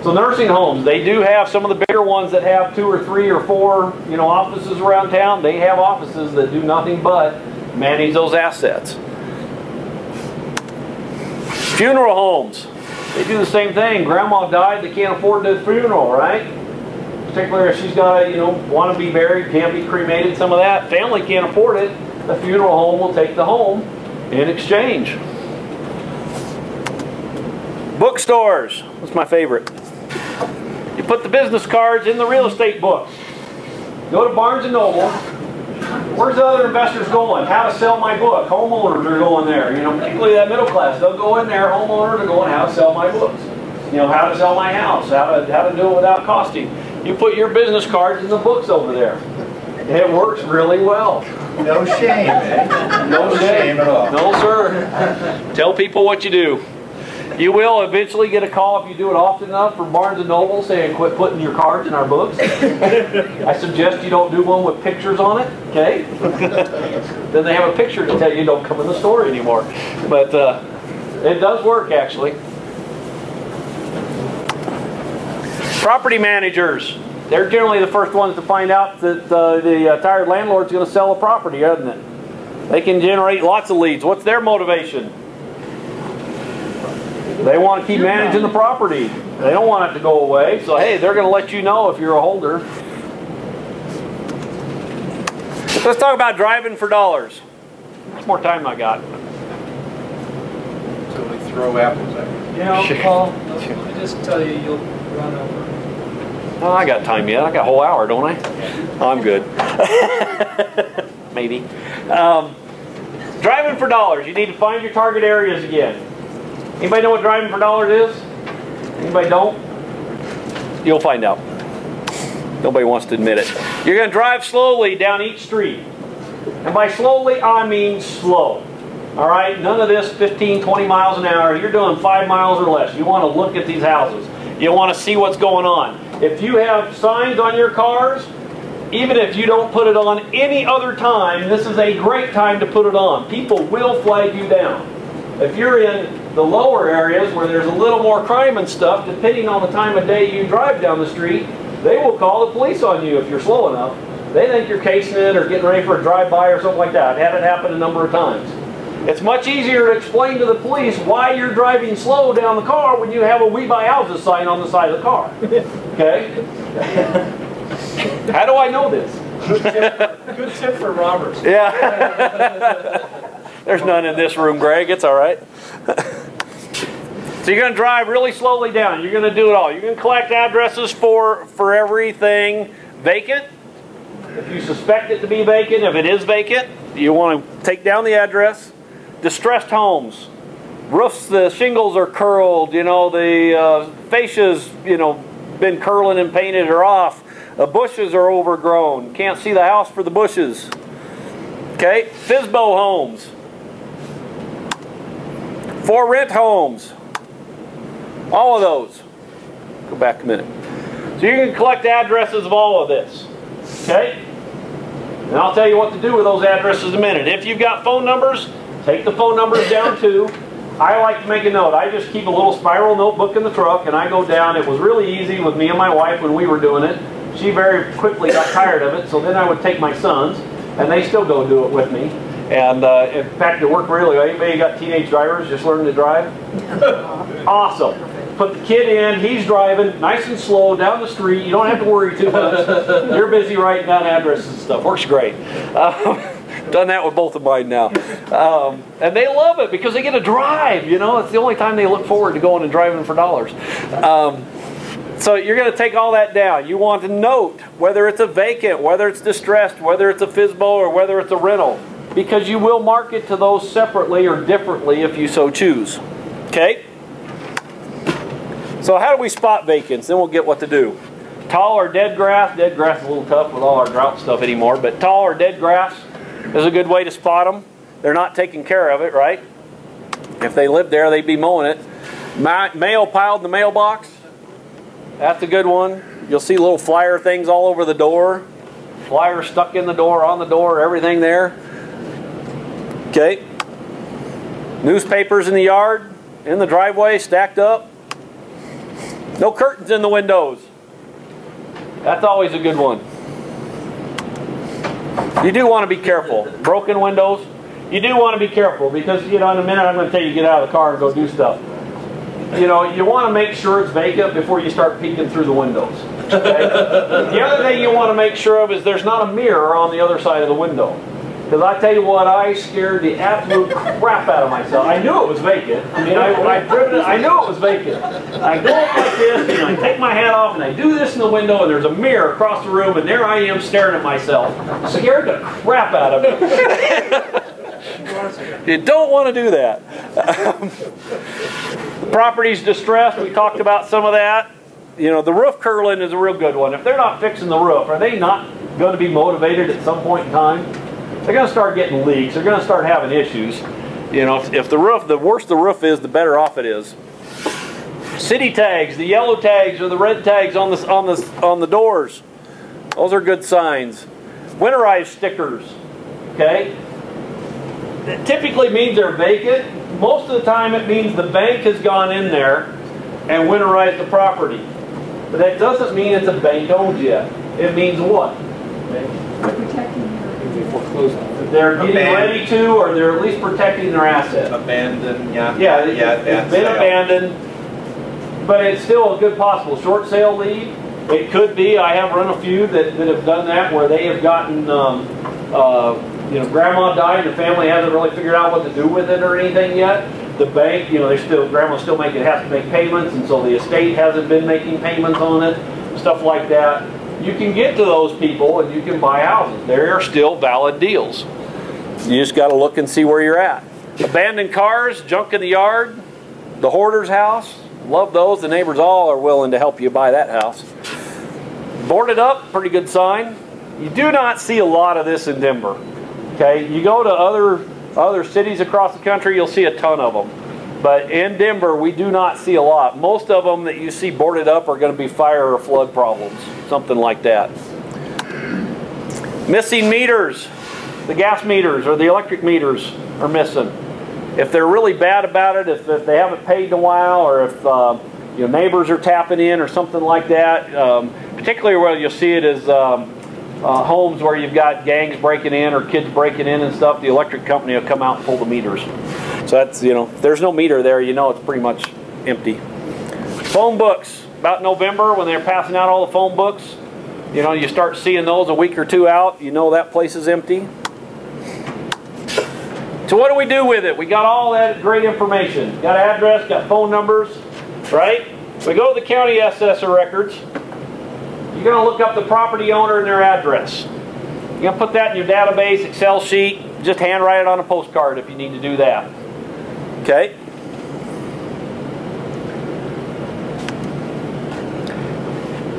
so nursing homes, they do have some of the bigger ones that have 2 or 3 or 4, offices around town. They have offices that do nothing but manage those assets. Funeral homes. They do the same thing. Grandma died, they can't afford the funeral, right? Particularly if she's got to, want to be buried, can't be cremated, some of that. Family can't afford it. The funeral home will take the home in exchange. Bookstores. That's my favorite. You put the business cards in the real estate books. Go to Barnes & Noble. Where's the other investors going? How to sell my book. Homeowners are going there. Particularly that middle class. They'll go in there. Homeowners are going, how to sell my books. How to sell my house. How to do it without costing. You put your business cards in the books over there. It works really well. No shame, eh? No shame at all. No, sir. Tell people what you do. You will eventually get a call if you do it often enough from Barnes & Noble saying quit putting your cards in our books. I suggest you don't do one with pictures on it, okay? Then they have a picture to tell you don't come in the store anymore. But it does work, actually. Property managers. They're generally the first ones to find out that the tired landlord's going to sell a property, isn't it? They can generate lots of leads. What's their motivation? They want to keep managing the property. They don't want it to go away. So, hey, they're going to let you know if you're a holder. Let's talk about driving for dollars. How much more time I got? So we throw apples at you. Yeah, Paul, let me just tell you, you'll run over. Oh, I got time yet. I got a whole hour, don't I? Oh, I'm good. Maybe. Driving for dollars. You need to find your target areas again. Anybody know what driving for dollars is? Anybody don't? You'll find out. Nobody wants to admit it. You're going to drive slowly down each street. And by slowly, I mean slow. All right? None of this 15, 20 miles an hour. You're doing 5 miles or less. You want to look at these houses. You want to see what's going on. If you have signs on your cars, even if you don't put it on any other time, this is a great time to put it on. People will flag you down. If you're in the lower areas where there's a little more crime and stuff, depending on the time of day you drive down the street, they will call the police on you if you're slow enough. They think you're casing it or getting ready for a drive-by or something like that. I've had it happen a number of times. It's much easier to explain to the police why you're driving slow down the car when you have a "We Buy Houses" sign on the side of the car. Okay? How do I know this? Good tip for robbers. Yeah. There's none in this room, Greg. It's all right. So you're going to drive really slowly down. You're going to do it all. You're going to collect addresses for everything vacant. If you suspect it to be vacant, if it is vacant, you want to take down the address. Distressed homes. Roofs, the shingles are curled. You know, the fascia's, been curling and painted or off. The bushes are overgrown. Can't see the house for the bushes. Okay? FSBO homes. For rent homes. All of those. Go back a minute. So you can collect addresses of all of this. Okay? And I'll tell you what to do with those addresses in a minute. If you've got phone numbers, take the phone numbers down too. I like to make a note. I just keep a little spiral notebook in the truck and I go down. It was really easy with me and my wife when we were doing it. She very quickly got tired of it, so then I would take my sons, and they still go do it with me. And in fact, it worked really well. Anybody got teenage drivers just learning to drive? Awesome. Put the kid in, he's driving nice and slow down the street. You don't have to worry too much. You're busy writing down addresses and stuff. Works great. Done that with both of mine now. And they love it because they get to drive. It's the only time they look forward to going and driving for dollars. So you're going to take all that down. You want to note whether it's a vacant, whether it's distressed, whether it's a FSBO, or whether it's a rental. Because you will market to those separately or differently if you so choose. Okay? So how do we spot vacants? Then we'll get what to do. Tall or dead grass. Dead grass is a little tough with all our drought stuff anymore. But tall or dead grass is a good way to spot them. They're not taking care of it, right? If they lived there, they'd be mowing it. Mail piled in the mailbox. That's a good one. You'll see little flyer things all over the door. Flyers stuck in the door, on the door, everything there. Okay. Newspapers in the yard, in the driveway, stacked up. No curtains in the windows. That's always a good one. You do want to be careful. Broken windows. You do want to be careful because, in a minute I'm going to tell you to get out of the car and go do stuff. You want to make sure it's vacant before you start peeking through the windows. Okay? The other thing you want to make sure of is there's not a mirror on the other side of the window. Because I tell you what, I scared the absolute crap out of myself. I knew it was vacant. I mean, I knew it was vacant. I go up like this, and I take my hat off, and I do this in the window, and there's a mirror across the room, and there I am staring at myself. Scared the crap out of me. You don't want to do that. Property's distressed. We talked about some of that. The roof curling is a real good one. If they're not fixing the roof, are they not going to be motivated at some point in time? They're going to start getting leaks. They're going to start having issues. If the roof, the worse the roof is, the better off it is. City tags, the yellow tags or the red tags on the doors. Those are good signs. Winterized stickers. Okay? It typically means they're vacant. Most of the time it means the bank has gone in there and winterized the property. But that doesn't mean it's a bank owned yet. It means what? They're protecting your foreclosing. They're getting ready to, or they're at least protecting their asset. Abandoned, yeah. Yeah, it's been abandoned, but it's still a good possible short sale lead. It could be. I have run a few that have done that, where they have gotten, you know, grandma died and the family hasn't really figured out what to do with it or anything yet. The bank, you know, grandma's still has to make payments, and so the estate hasn't been making payments on it, stuff like that. You can get to those people and you can buy houses. There are still valid deals. You just got to look and see where you're at. Abandoned cars, junk in the yard, the hoarder's house. Love those. The neighbors all are willing to help you buy that house. Boarded up, pretty good sign. You do not see a lot of this in Denver. Okay, you go to other cities across the country, you'll see a ton of them. But in Denver, we do not see a lot. Most of them that you see boarded up are going to be fire or flood problems, something like that. Missing meters. The gas meters or the electric meters are missing. If they're really bad about it, if they haven't paid in a while, or if you know, neighbors are tapping in or something like that, particularly where you'll see it is homes where you've got gangs breaking in or kids breaking in and stuff, the electric company will come out and pull the meters. So that's, you know, if there's no meter there, you know it's pretty much empty. Phone books. About November, when they're passing out all the phone books, you know, you start seeing those a week or two out, you know that place is empty. So what do we do with it? We got all that great information. Got address, got phone numbers, right? We go to the county assessor records. You're going to look up the property owner and their address. You're going to put that in your database, Excel sheet. Just handwrite it on a postcard if you need to do that. Okay?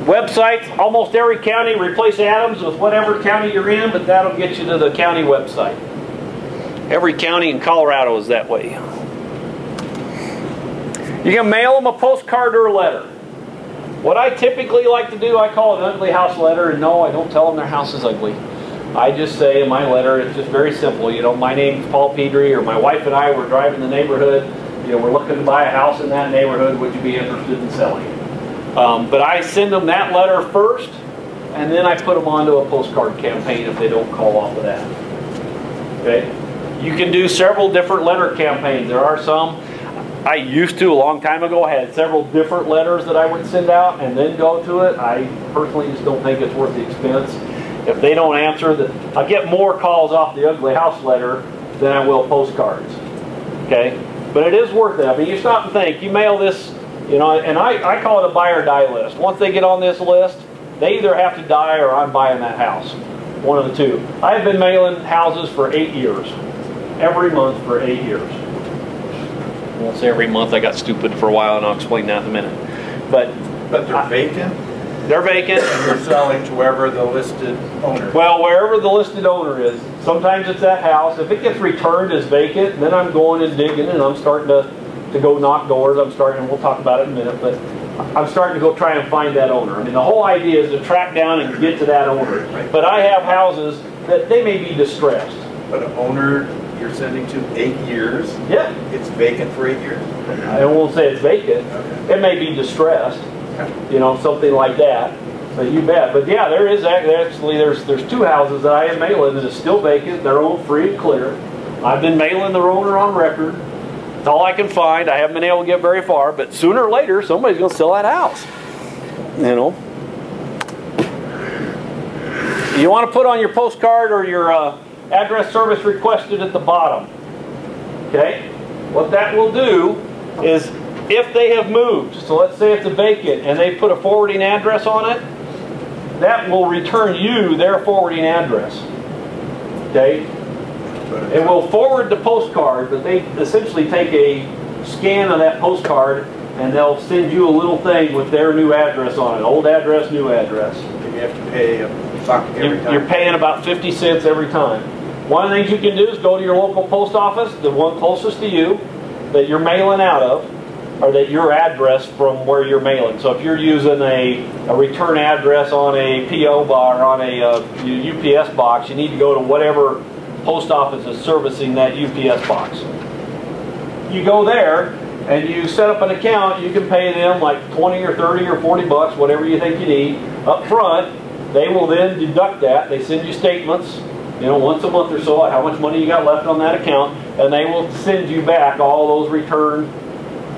Websites, almost every county, replace Adams with whatever county you're in, but that'll get you to the county website. Every county in Colorado is that way. You can mail them a postcard or a letter. What I typically like to do, I call it an ugly house letter, and no, I don't tell them their house is ugly. I just say in my letter, it's just very simple. You know, my name's Paul Pedri, or my wife and I were driving the neighborhood. You know, we're looking to buy a house in that neighborhood. Would you be interested in selling? But I send them that letter first, and then I put them onto a postcard campaign if they don't call off of that. Okay? You can do several different letter campaigns. There are some. I used to a long time ago. I had several different letters that I would send out and then go to it. I personally just don't think it's worth the expense. If they don't answer, I get more calls off the ugly house letter than I will postcards. Okay? But it is worth it. I mean, you stop and think. You mail this, you know, and I call it a buy or die list. Once they get on this list, they either have to die or I'm buying that house. One of the two. I've been mailing houses for 8 years. Every month for 8 years. I won't say every month. I got stupid for a while, and I'll explain that in a minute. But they're vacant? They're vacant. And you're selling to wherever the listed owner is? Well, wherever the listed owner is. Sometimes it's that house. If it gets returned as vacant, then I'm going and digging, and I'm starting to go knock doors. I'm starting, and we'll talk about it in a minute, but I'm starting to go try and find that owner. I mean, the whole idea is to track down and get to that owner. Right. But I have houses that they may be distressed. But an owner you're sending to 8 years? Yeah. It's vacant for 8 years? I won't say it's vacant. Okay. It may be distressed. Okay. You know, something like that. But you bet. But yeah, there is actually there's 2 houses that I am mailing that is still vacant. They're owned free and clear. I've been mailing their owner on record. It's all I can find. I haven't been able to get very far, but sooner or later somebody's going to sell that house. You know. You want to put on your postcard or your address service requested at the bottom. Okay? What that will do is if they have moved, so let's say it's a vacant and they put a forwarding address on it, that will return you their forwarding address. Okay? It will forward the postcard, but they essentially take a scan of that postcard and they'll send you a little thing with their new address on it. Old address, new address. You have to pay a buck every time. You're paying about 50 cents every time. One of the things you can do is go to your local post office, the one closest to you, that you're mailing out of, or that your address from where you're mailing. So if you're using a return address on a PO box or on a UPS box, you need to go to whatever post office is servicing that UPS box. You go there and you set up an account. You can pay them like 20 or 30 or 40 bucks, whatever you think you need, up front. They will then deduct that. They send you statements, you know, once a month or so, how much money you got left on that account, and they will send you back all those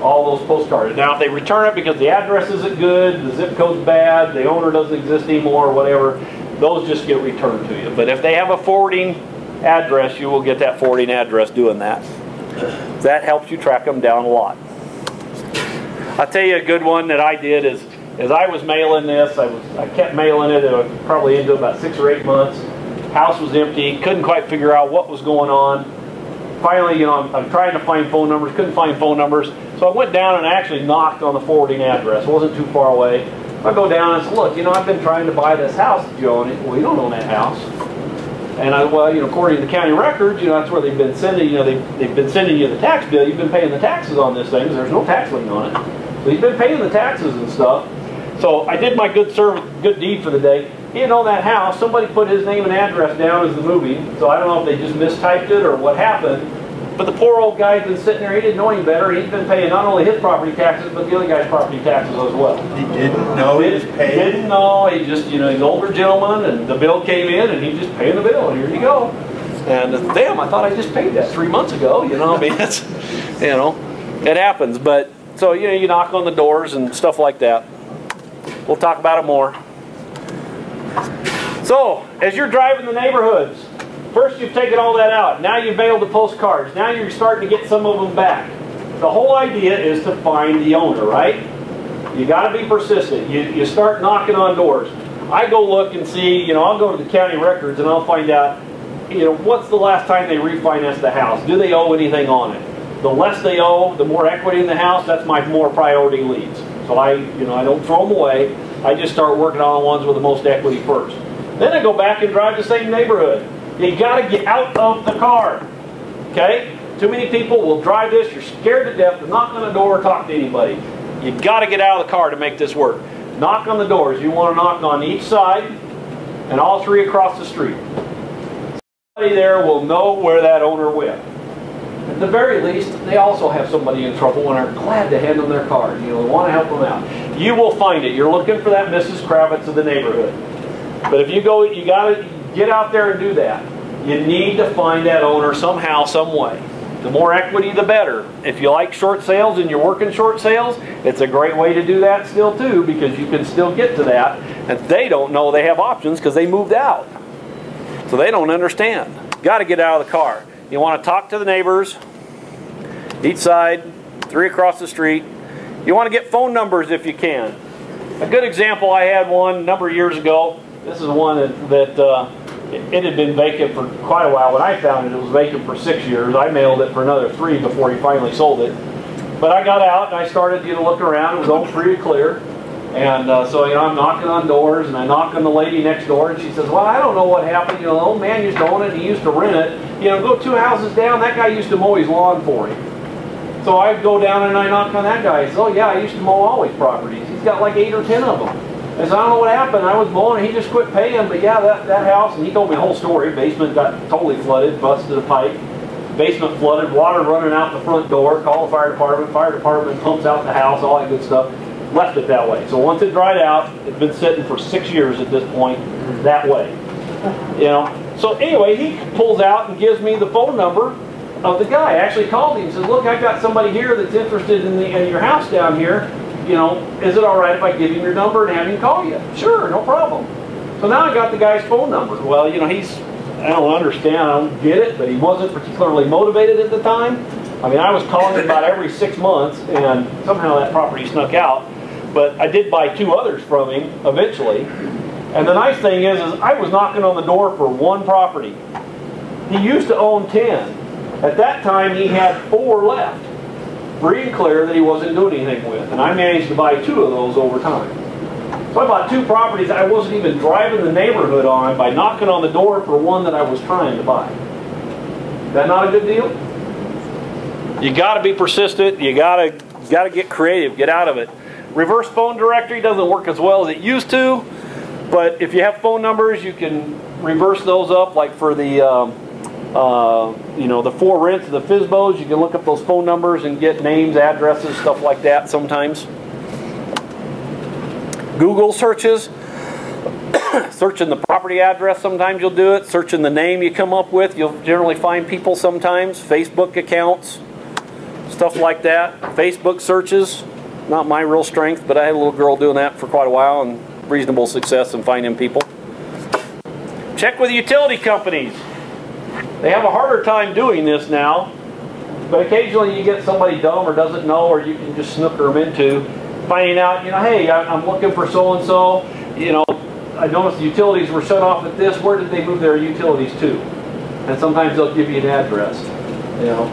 all those postcards. Now, if they return it because the address isn't good, the zip code's bad, the owner doesn't exist anymore, or whatever, those just get returned to you. But if they have a forwarding address, you will get that forwarding address doing that. That helps you track them down a lot. I'll tell you a good one that I did is, as I was mailing this, I kept mailing it. It was probably into about 6 or 8 months. House was empty. Couldn't quite figure out what was going on. Finally, you know, I'm trying to find phone numbers. Couldn't find phone numbers. So I went down and actually knocked on the forwarding address. It wasn't too far away. I go down and I said, look, you know, I've been trying to buy this house. Did you own it? Well, you don't own that house. And well, you know, according to the county records, you know, that's where they've been sending, you know, they've been sending you the tax bill. You've been paying the taxes on this thing because there's no tax lien on it. So you've been paying the taxes and stuff. So I did my good deed for the day. He didn't own that house. Somebody put his name and address down as the movie. So I don't know if they just mistyped it or what happened. But the poor old guy's been sitting there. He didn't know any better. He's been paying not only his property taxes, but the other guy's property taxes as well. He didn't know he was paying? Didn't know. He just, you know, he's an older gentleman, and the bill came in, and he's just paying the bill. And here you go. And damn, I thought I just paid that 3 months ago. You know, I mean, it's, you know, it happens. But so, you know, you knock on the doors and stuff like that. We'll talk about it more. So, as you're driving the neighborhoods, first you've taken all that out. Now you've mailed the postcards. Now you're starting to get some of them back. The whole idea is to find the owner, right? You got to be persistent. You start knocking on doors. I go look and see, you know, I'll go to the county records and I'll find out, you know, what's the last time they refinanced the house? Do they owe anything on it? The less they owe, the more equity in the house, that's my more priority leads. So I don't throw them away. I just start working on the ones with the most equity first. Then I go back and drive the same neighborhood. You got to get out of the car. Okay? Too many people will drive this. You're scared to death to knock on the door or talk to anybody. You got to get out of the car to make this work. Knock on the doors. You want to knock on each side and all 3 across the street. Somebody there will know where that owner went. At the very least, they also have somebody in trouble and are glad to hand them their card. You know, they want to help them out. You will find it. You're looking for that Mrs. Kravitz of the neighborhood. But if you go, you got to get out there and do that. You need to find that owner somehow, some way. The more equity, the better. If you like short sales and you're working short sales, it's a great way to do that still too, because you can still get to that. And they don't know they have options because they moved out. So they don't understand. Got to get out of the car. You want to talk to the neighbors, each side, 3 across the street. You want to get phone numbers if you can. A good example, I had one a number of years ago. This is one that it had been vacant for quite a while. When I found it, it was vacant for 6 years. I mailed it for another 3 before he finally sold it. But I got out and I started looking around. It was all free and clear. And so, you know, I'm knocking on doors, and I knock on the lady next door, and she says, well, I don't know what happened. You know, the old man used to own it, and he used to rent it. You know, go 2 houses down, that guy used to mow his lawn for him. So I go down and I knock on that guy. He says, oh, yeah, I used to mow all his properties. He's got like 8 or 10 of them. I said, I don't know what happened. I was mowing, and he just quit paying. But yeah, that house, and he told me the whole story. Basement got totally flooded, busted a pipe. Basement flooded, water running out the front door. Call the fire department. Fire department pumps out the house, all that good stuff. Left it that way. So once it dried out, it's been sitting for 6 years at this point that way. You know. So anyway, he pulls out and gives me the phone number of the guy. I actually called him and says, look, I got somebody here that's interested in your house down here. You know, is it all right if I give him your number and have him call you? Sure, no problem. So now I got the guy's phone number. Well, you know, I don't understand, I don't get it, but he wasn't particularly motivated at the time. I mean, I was calling him about every 6 months, and somehow that property snuck out. But I did buy 2 others from him eventually. And the nice thing is I was knocking on the door for 1 property. He used to own 10. At that time, he had 4 left, free and clear, that he wasn't doing anything with. And I managed to buy 2 of those over time. So I bought 2 properties I wasn't even driving the neighborhood on by knocking on the door for 1 that I was trying to buy. Is that not a good deal? You got to be persistent. You got to You got to get creative, get out of it. Reverse phone directory doesn't work as well as it used to, but if you have phone numbers, you can reverse those up. Like for the, you know, the for rents and the FSBOs, you can look up those phone numbers and get names, addresses, stuff like that sometimes. Google searches. Searching the property address, sometimes you'll do it. Searching the name you come up with, you'll generally find people sometimes. Facebook accounts, stuff like that. Facebook searches, not my real strength, but I had a little girl doing that for quite a while and reasonable success in finding people. Check with utility companies. They have a harder time doing this now, but occasionally you get somebody dumb or doesn't know, or you can just snooker them into finding out, you know, hey, I'm looking for so-and-so, you know, I noticed the utilities were shut off at this. Where did they move their utilities to? And sometimes they'll give you an address. You know,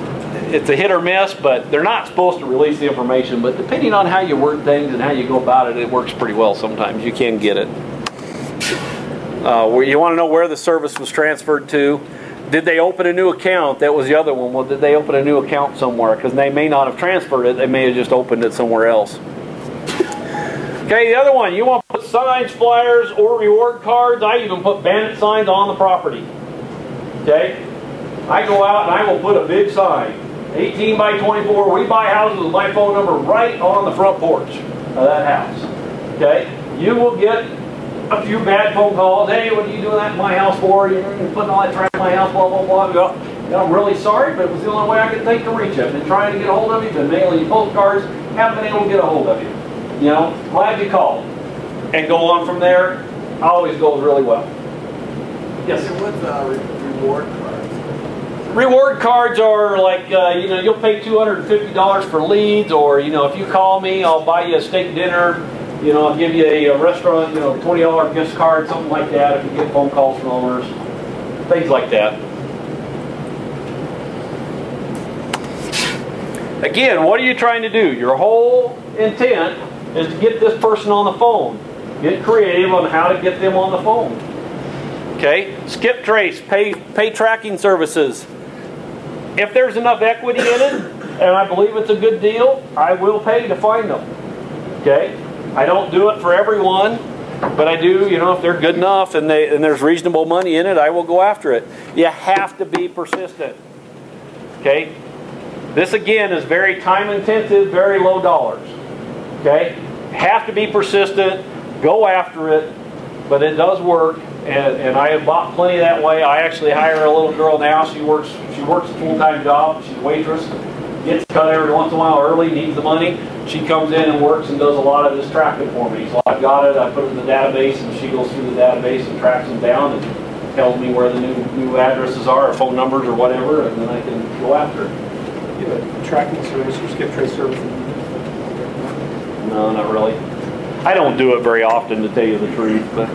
it's a hit or miss, but they're not supposed to release the information. But depending on how you word things and how you go about it, it works pretty well sometimes. You can get it. You want to know where the service was transferred to. Did they open a new account? That was the other one. Well, did they open a new account somewhere? Because they may not have transferred it. They may have just opened it somewhere else. Okay, the other one, you want to put signs, flyers, or reward cards. I even put Bandit signs on the property. Okay? I go out and I will put a big sign, 18 by 24. We buy houses with my phone number right on the front porch of that house. Okay? You will get a few bad phone calls. Hey, what are you doing that in my house for? You're putting all that trash in my house, blah, blah, blah. Go, you know, I'm really sorry, but it was the only way I could think to reach you. I've been trying to get a hold of you, been mailing you postcards, haven't been able to get a hold of you. You know, glad you called. And go on from there. Always goes really well. Yes? So what's reward cards? Reward cards are like, you know, you'll pay $250 for leads, or, you know, if you call me, I'll buy you a steak dinner. You know, I'll give you a restaurant, you know, $20 gift card, something like that, if you get phone calls from owners. Things like that. Again, what are you trying to do? Your whole intent is to get this person on the phone. Get creative on how to get them on the phone. Okay? Skip trace, pay tracking services. If there's enough equity in it, and I believe it's a good deal, I will pay to find them. Okay? I don't do it for everyone, but I do, you know, if they're good enough and there's reasonable money in it, I will go after it. You have to be persistent. Okay? This again is very time intensive, very low dollars. Okay? Have to be persistent, go after it, but it does work, and I have bought plenty that way. I actually hire a little girl now. She works a full-time job. She's a waitress, gets cut every once in a while early, needs the money. She comes in and works and does a lot of this tracking for me. So I've got it, I put it in the database, and she goes through the database and tracks them down and tells me where the new addresses are, or phone numbers, or whatever, and then I can go after it. You have a tracking service or skip trace service? No, not really. I don't do it very often, to tell you the truth, but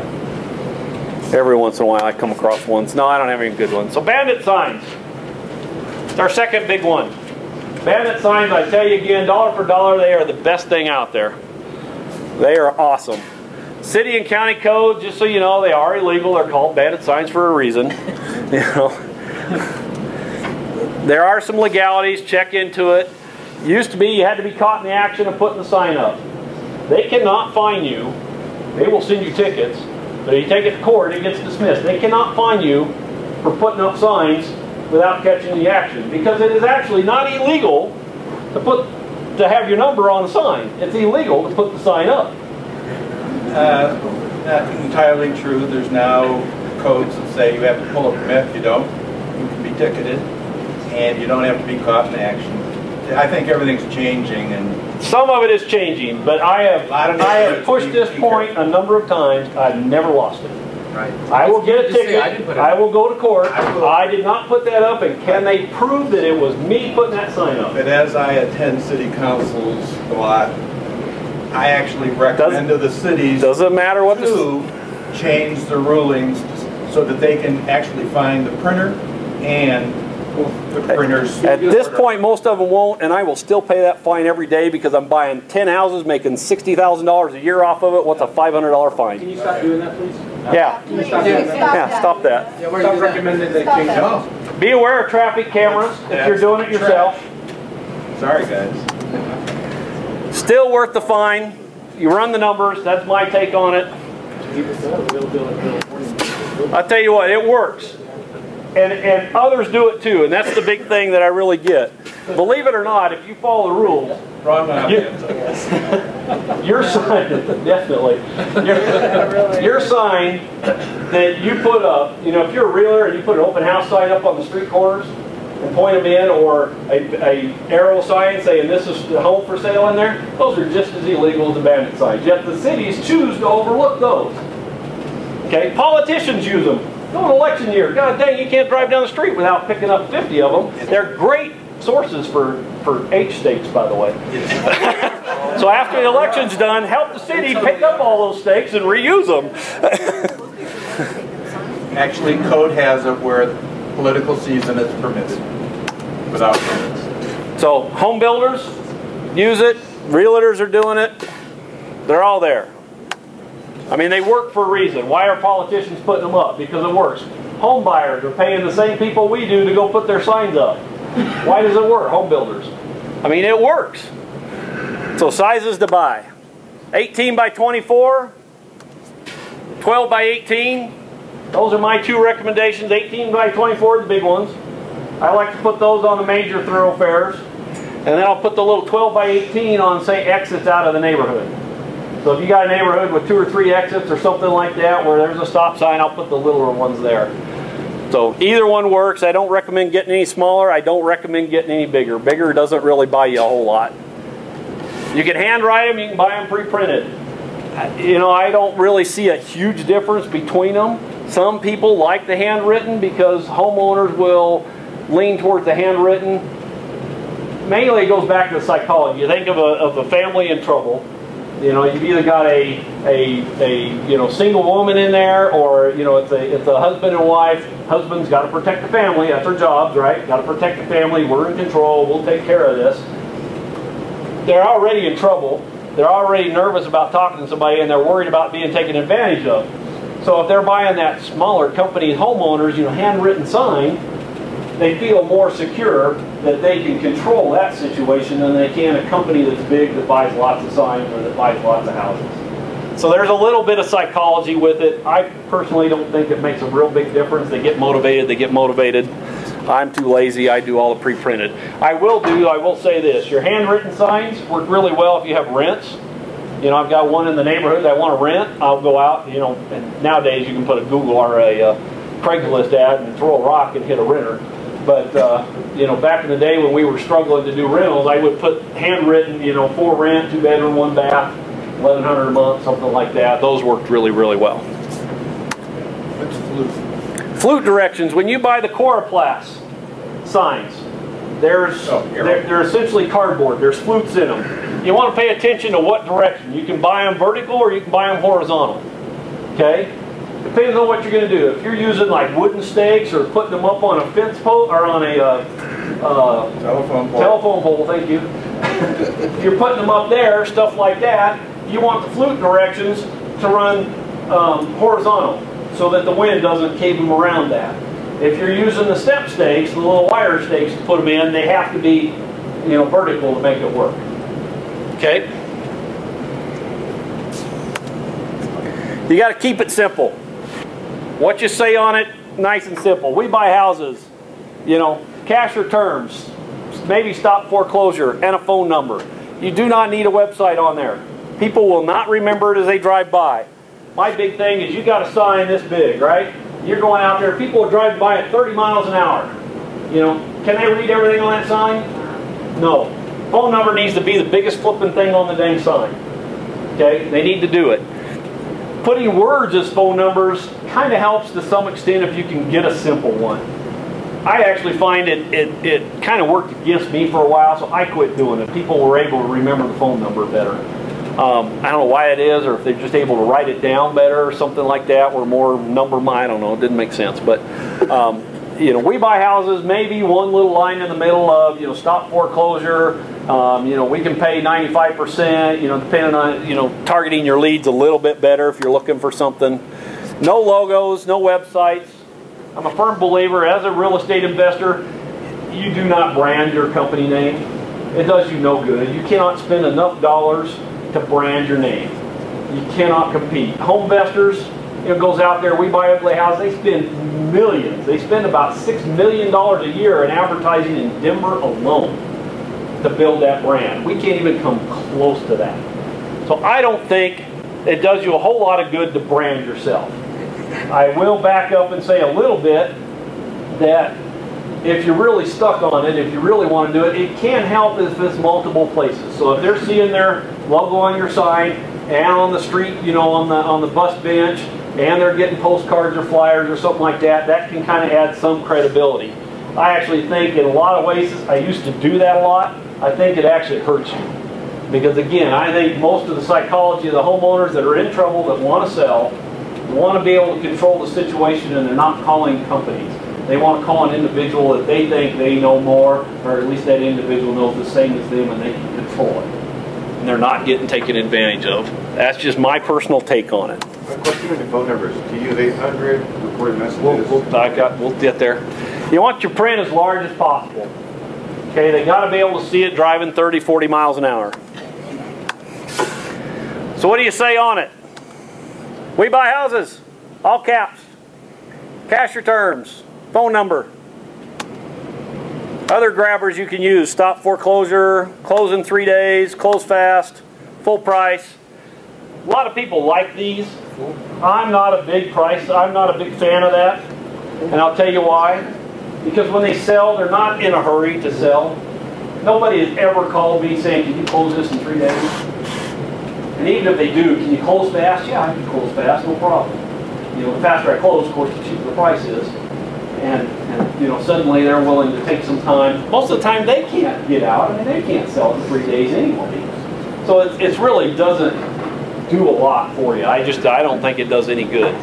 every once in a while I come across ones. No, I don't have any good ones. So Bandit signs. It's our second big one. Bandit signs, I tell you again, dollar for dollar, they are the best thing out there. They are awesome. City and county codes, just so you know, they are illegal. They're called bandit signs for a reason. You know, there are some legalities. Check into it. Used to be you had to be caught in the action of putting the sign up. They cannot fine you. They will send you tickets, but if you take it to court, it gets dismissed. They cannot fine you for putting up signs without catching the action, because it is actually not illegal to have your number on a sign. It's illegal to put the sign up. Not entirely true. There's now codes that say you have to pull a permit. If you don't, you can be ticketed, and you don't have to be caught in action. I think everything's changing, and some of it is changing, but I have pushed this point a number of times. I've never lost it. Right. I will get a ticket. I will go to court. I did not put that up, and can they prove that it was me putting that sign up? but as I attend city councils a lot, I actually recommend to the cities Doesn't matter what to change the rulings so that they can actually find the printer and the printers. At this point, most of them won't, and I will still pay that fine every day because I'm buying 10 houses, making $60,000 a year off of it. What's a $500 fine? Can you stop doing that, please? Yeah. Stop that. Yeah, stop recommending they change it. Be aware of traffic cameras if you're doing it yourself. Sorry, guys. Still worth the fine. You run the numbers. That's my take on it. I'll tell you what, it works. And others do it too, and that's the big thing that I really get. Believe it or not, if you follow the rules, your sign, definitely, your sign that you put up, you know, if you're a realtor and you put an open house sign up on the street corners and point them in, or a arrow sign saying this is the home for sale in there, those are just as illegal as the bandit signs. Yet the cities choose to overlook those. Okay, politicians use them. No, an election year, God dang, you can't drive down the street without picking up 50 of them. They're great sources for H stakes, by the way. So after the election's done, help the city pick up all those stakes and reuse them. Actually, code has it where political season is permitted without permits. So home builders use it, realtors are doing it, they're all there. I mean, they work for a reason. Why are politicians putting them up? Because it works. Home buyers are paying the same people we do to go put their signs up. Why does it work? Home builders. I mean, it works. So sizes to buy. 18 by 24, 12 by 18. Those are my two recommendations. 18 by 24 are the big ones. I like to put those on the major thoroughfares. And then I'll put the little 12 by 18 on, say, exits out of the neighborhood. So if you got a neighborhood with 2 or 3 exits or something like that where there's a stop sign, I'll put the littler ones there. So either one works. I don't recommend getting any smaller. I don't recommend getting any bigger. Bigger doesn't really buy you a whole lot. You can handwrite them. You can buy them pre-printed. You know, I don't really see a huge difference between them. Some people like the handwritten because homeowners will lean towards the handwritten. Mainly it goes back to the psychology. You think of a family in trouble. You know, you've either got a you know, single woman in there, or you know, it's a husband and wife. Husband's got to protect the family. That's their jobs, right? Got to protect the family. We're in control. We'll take care of this. They're already in trouble. They're already nervous about talking to somebody, and they're worried about being taken advantage of. So if they're buying that smaller company homeowners, you know, handwritten sign, they feel more secure that they can control that situation than they can a company that's big that buys lots of signs or that buys lots of houses. So there's a little bit of psychology with it. I personally don't think it makes a real big difference. They get motivated, they get motivated. I'm too lazy, I do all the pre-printed. I will say this, your handwritten signs work really well if you have rents. You know, I've got one in the neighborhood that I want to rent. I'll go out, you know, and nowadays you can put a Google or a Craigslist ad and throw a rock and hit a renter. But, you know, back in the day when we were struggling to do rentals, I would put handwritten, you know, 4 rent, 2 bedroom, 1 bath, $1,100 a month, something like that. Those worked really, really well. What's flute? Flute directions. When you buy the Coroplast signs, they're essentially cardboard. There's flutes in them. You want to pay attention to what direction. You can buy them vertical or you can buy them horizontal. Okay? Depends on what you're going to do. If you're using like wooden stakes or putting them up on a fence pole or on a telephone pole, thank you. If you're putting them up there, stuff like that, you want the flute directions to run horizontal so that the wind doesn't cave them around that. If you're using the step stakes, the little wire stakes to put them in, they have to be, you know, vertical to make it work. Okay? You got to keep it simple. What you say on it, nice and simple. We buy houses, you know, cash or terms, maybe stop foreclosure, and a phone number. You do not need a website on there. People will not remember it as they drive by. My big thing is you got a sign this big, right? You're going out there, people are driving by at 30 miles an hour. You know, can they read everything on that sign? No. Phone number needs to be the biggest flipping thing on the dang sign. Okay, they need to do it. Putting words as phone numbers kind of helps to some extent if you can get a simple one. I actually find it kind of worked against me for a while, so I quit doing it. People were able to remember the phone number better. I don't know why it is, or if they're just able to write it down better or something like that, or more number, I don't know, it didn't make sense. But, you know, we buy houses, maybe one little line in the middle of, you know, stop foreclosure. You know, we can pay 95%, you know, depending on, you know, targeting your leads a little bit better if you're looking for something. No logos, no websites. I'm a firm believer, as a real estate investor, you do not brand your company name. it does you no good. You cannot spend enough dollars to brand your name. You cannot compete. Home investors, goes out there, we buy ugly houses, they spend millions. They spend about $6 million a year in advertising in Denver alone to build that brand. We can't even come close to that. So I don't think it does you a whole lot of good to brand yourself. I will back up and say a little bit that if you're really stuck on it, if you really want to do it, it can help if it's multiple places. So if they're seeing their logo on your sign and on the street, on the bus bench, and they're getting postcards or flyers or something like that, that can kind of add some credibility. I actually think in a lot of ways, I used to do that a lot, I think it actually hurts you. Because again, I think most of the psychology of the homeowners that are in trouble that want to sell, want to be able to control the situation, and they're not calling companies. They want to call an individual that they think they know more, or at least that individual knows the same as them and they can control it. And they're not getting taken advantage of. That's just my personal take on it. A question on your phone numbers. Do you use 800 recorded messages? We'll get there. You want your print as large as possible. Okay, they got to be able to see it driving 30, 40 miles an hour. So what do you say on it? We buy houses, all caps. Cash your terms, phone number. Other grabbers you can use: stop foreclosure, close in 3 days, close fast, full price. A lot of people like these. I'm not a big fan of that. And I'll tell you why. Because when they sell, they're not in a hurry to sell. Nobody has ever called me saying, can you close this in 3 days? And even if they do, can you close fast? Yeah, I can close fast, no problem. The faster I close, of course, the cheaper the price is. And suddenly they're willing to take some time. Most of the time they can't get out. I mean, they can't sell it in 3 days anyway. So it really doesn't do a lot for you. I don't think it does any good.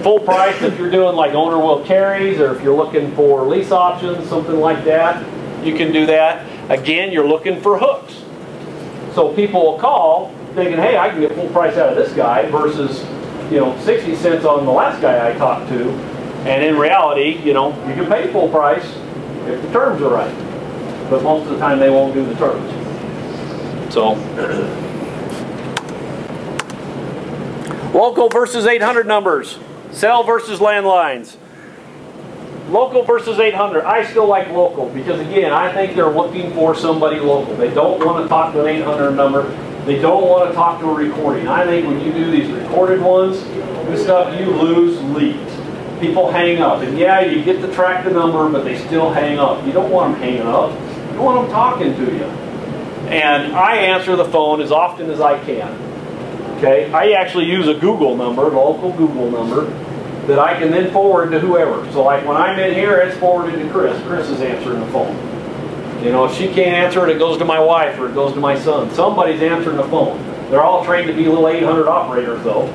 Full price, if you're doing like owner will carries, or if you're looking for lease options, something like that, you can do that. Again, you're looking for hooks. So people will call thinking, hey, I can get full price out of this guy versus 60 cents on the last guy I talked to. And in reality, you can pay full price if the terms are right. But most of the time they won't do the terms. So local versus 800 numbers. Cell versus landlines. Local versus 800. I still like local because, again, I think they're looking for somebody local. They don't want to talk to an 800 number. They don't want to talk to a recording. I think when you do these recorded ones and stuff, you lose leads. People hang up. And yeah, you get to track the number, but they still hang up. You don't want them hanging up. You want them talking to you. And I answer the phone as often as I can. Okay, I actually use a Google number, a local Google number, that I can then forward to whoever. So like when I'm in here, it's forwarded to Chris. Chris is answering the phone. If she can't answer it, it goes to my wife or it goes to my son. Somebody's answering the phone. They're all trained to be little 800 operators though.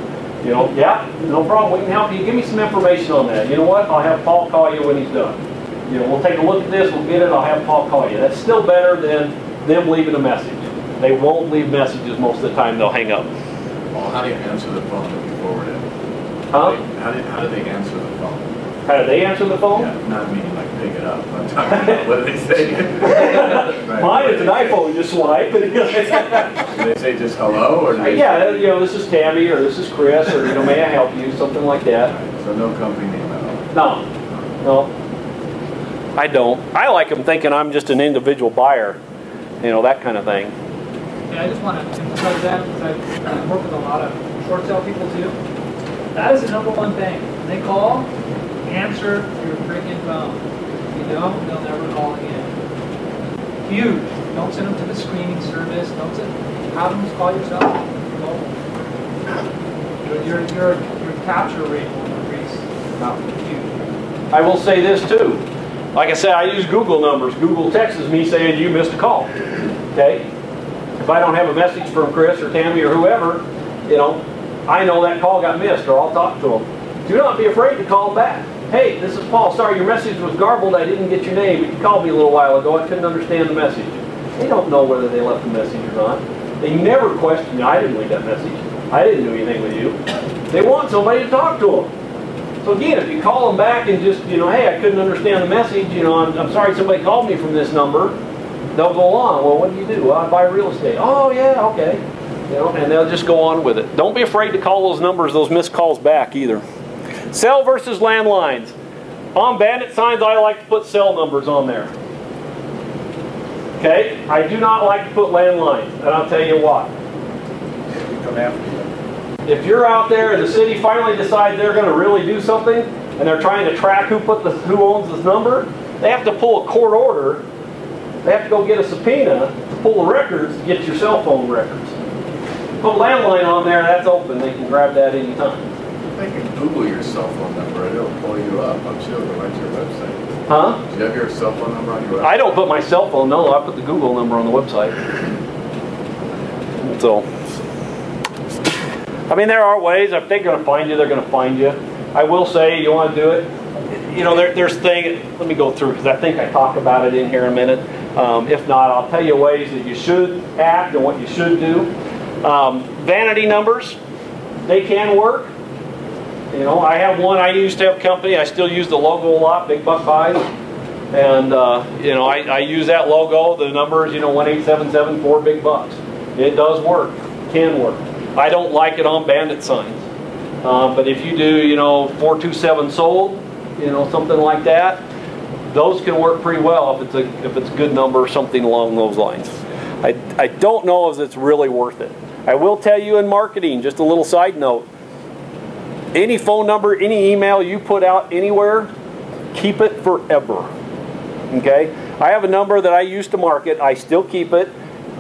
Yeah, no problem, we can help you. Give me some information on that. You know what? I'll have Paul call you when he's done. We'll take a look at this, we'll get it, I'll have Paul call you. That's still better than them leaving a message. They won't leave messages most of the time, they'll hang up. Well, how do you answer the phone if you forward it? Huh? How do they answer the phone? How do they answer the phone? Yeah, not meaning like pick it up. I'm talking about what do they say? Mine is an iPhone, you swipe. Do they say just hello? Or yeah, this is Tammy or this is Chris or may I help you, something like that. Right, so no company name at all? No. I don't. I like them thinking I'm just an individual buyer, that kind of thing. Yeah, I just want to emphasize that because I work with a lot of short sale people too. That is the #1 thing. When they call, answer your freaking phone. If you don't, they'll never call again. Huge. Don't send them to the screening service. Don't have them just call yourself. Your capture rate will increase. Huge. I will say this too. Like I said, I use Google numbers. Google texts me saying you missed a call. Okay? If I don't have a message from Chris or Tammy or whoever, I know that call got missed or I'll talk to them. Do not be afraid to call them back. Hey, this is Paul. Sorry, your message was garbled. I didn't get your name. You called me a little while ago. I couldn't understand the message. They don't know whether they left a message or not. They never question you. I didn't leave that message. I didn't do anything with you. They want somebody to talk to them. So again, if you call them back and just, hey, I couldn't understand the message, I'm sorry somebody called me from this number, they'll go on. Well, what do you do? Well, I buy real estate. Oh yeah, okay. You know, and they'll just go on with it. Don't be afraid to call those numbers, those missed calls back either. Cell versus landlines. On Bandit signs, I like to put cell numbers on there. Okay? I do not like to put landlines, and I'll tell you why. Come after you. If you're out there and the city finally decides they're going to really do something, and they're trying to track who owns this number, they have to pull a court order. They have to go get a subpoena to pull the records to get your cell phone records. Put a landline on there, that's open. They can grab that anytime. They can Google your cell phone number and it'll pull you up. I'm sure they'll go right to your website. Huh? Do you have your cell phone number on your website? I don't put my cell phone, no. I put the Google number on the website. So, I mean, there are ways. If they're going to find you, they're going to find you. I will say, you want to do it, you know, there's things, let me go through, because I think I talk about it in here in a minute. If not, I'll tell you ways that you should act and what you should do. Vanity numbers, they can work. You know, I have one, I used to have a company, I still use the logo a lot, Big Buck Buys. And, you know, I use that logo, the numbers, you know, 18774 big bucks. It does work, can work. I don't like it on Bandit signs. But if you do, you know, 427 sold, you know, something like that, those can work pretty well if it's a good number or something along those lines. I don't know if it's really worth it. I will tell you in marketing, just a little side note, any phone number, any email you put out anywhere, keep it forever. Okay? I have a number that I used to market. I still keep it.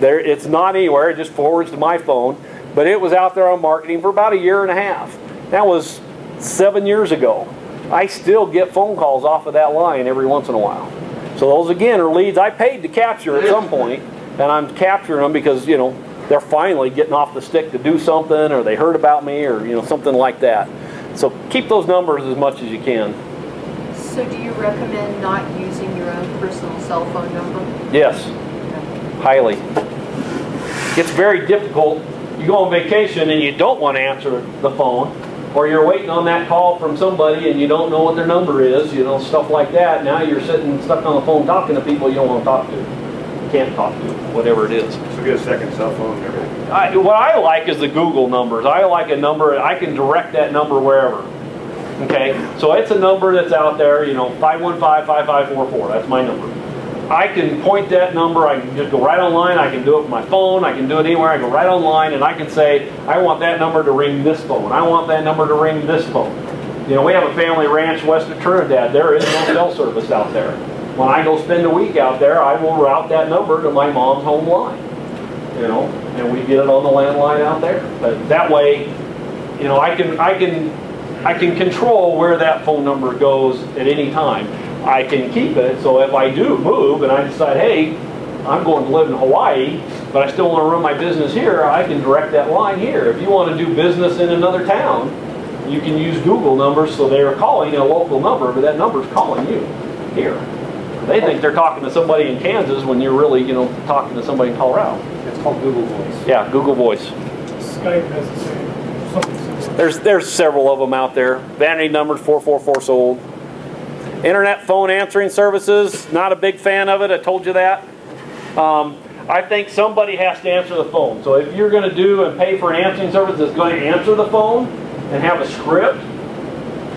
There, it's not anywhere. It just forwards to my phone. But it was out there on marketing for about 1.5 years. That was 7 years ago. I still get phone calls off of that line every once in a while. So those, again, are leads I paid to capture at some point, and I'm capturing them because, you know, they're finally getting off the stick to do something, or they heard about me, or, you know, something like that. So keep those numbers as much as you can. So do you recommend not using your own personal cell phone number? Yes, highly. It's very difficult. You go on vacation and you don't want to answer the phone, or you're waiting on that call from somebody and you don't know what their number is, you know, stuff like that. Now you're sitting stuck on the phone talking to people you don't want to talk to. Can't talk to, whatever it is. So get a second cell phone and everything. What I like is the Google numbers. I like a number, I can direct that number wherever. Okay, so it's a number that's out there, you know, 515-5544, that's my number. I can point that number, I can just go right online, I can do it with my phone, I can do it anywhere, I go right online and I can say, I want that number to ring this phone, I want that number to ring this phone. You know, we have a family ranch west of Trinidad, there is no cell service out there. When I go spend a week out there, I will route that number to my mom's home line. You know, and we get it on the landline out there. But that way, you know, I can control where that phone number goes at any time. I can keep it, so if I do move and I decide, hey, I'm going to live in Hawaii, but I still want to run my business here, I can direct that line here. If you want to do business in another town, you can use Google numbers, so they're calling a local number, but that number's calling you here. They think they're talking to somebody in Kansas when you're really, you know, talking to somebody in Colorado. It's called Google Voice. Yeah, Google Voice. Skype has the same, something similar. There's several of them out there. Vanity numbers 444 sold. Internet phone answering services, not a big fan of it. I told you that. I think somebody has to answer the phone. So if you're going to do and pay for an answering service that's going to answer the phone and have a script,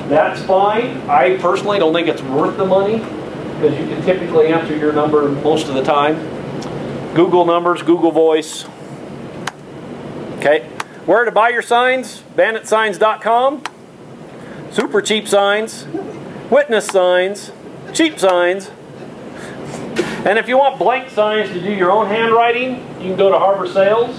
that's fine. I personally don't think it's worth the money, because you can typically answer your number most of the time. Google numbers, Google Voice. Okay. Where to buy your signs? BanditSigns.com. Super cheap signs. Witness signs. Cheap signs. And if you want blank signs to do your own handwriting, you can go to Harbor Sales.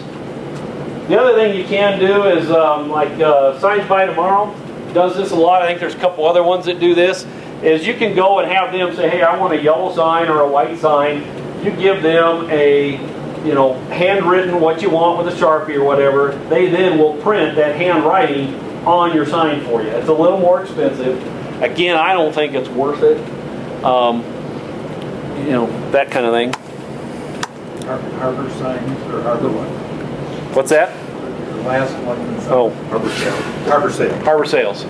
The other thing you can do is like Signs by Tomorrow does this a lot. I think there's a couple other ones that do this. Is you can go and have them say, hey, I want a yellow sign or a white sign. You give them a, you know, handwritten what you want with a Sharpie or whatever. They then will print that handwriting on your sign for you. It's a little more expensive. Again, I don't think it's worth it. You know, that kind of thing. Harbor signs or Harbor what? What's that? The last one. Oh, Harbor Sales. Harbor Sales. Harbor Sales.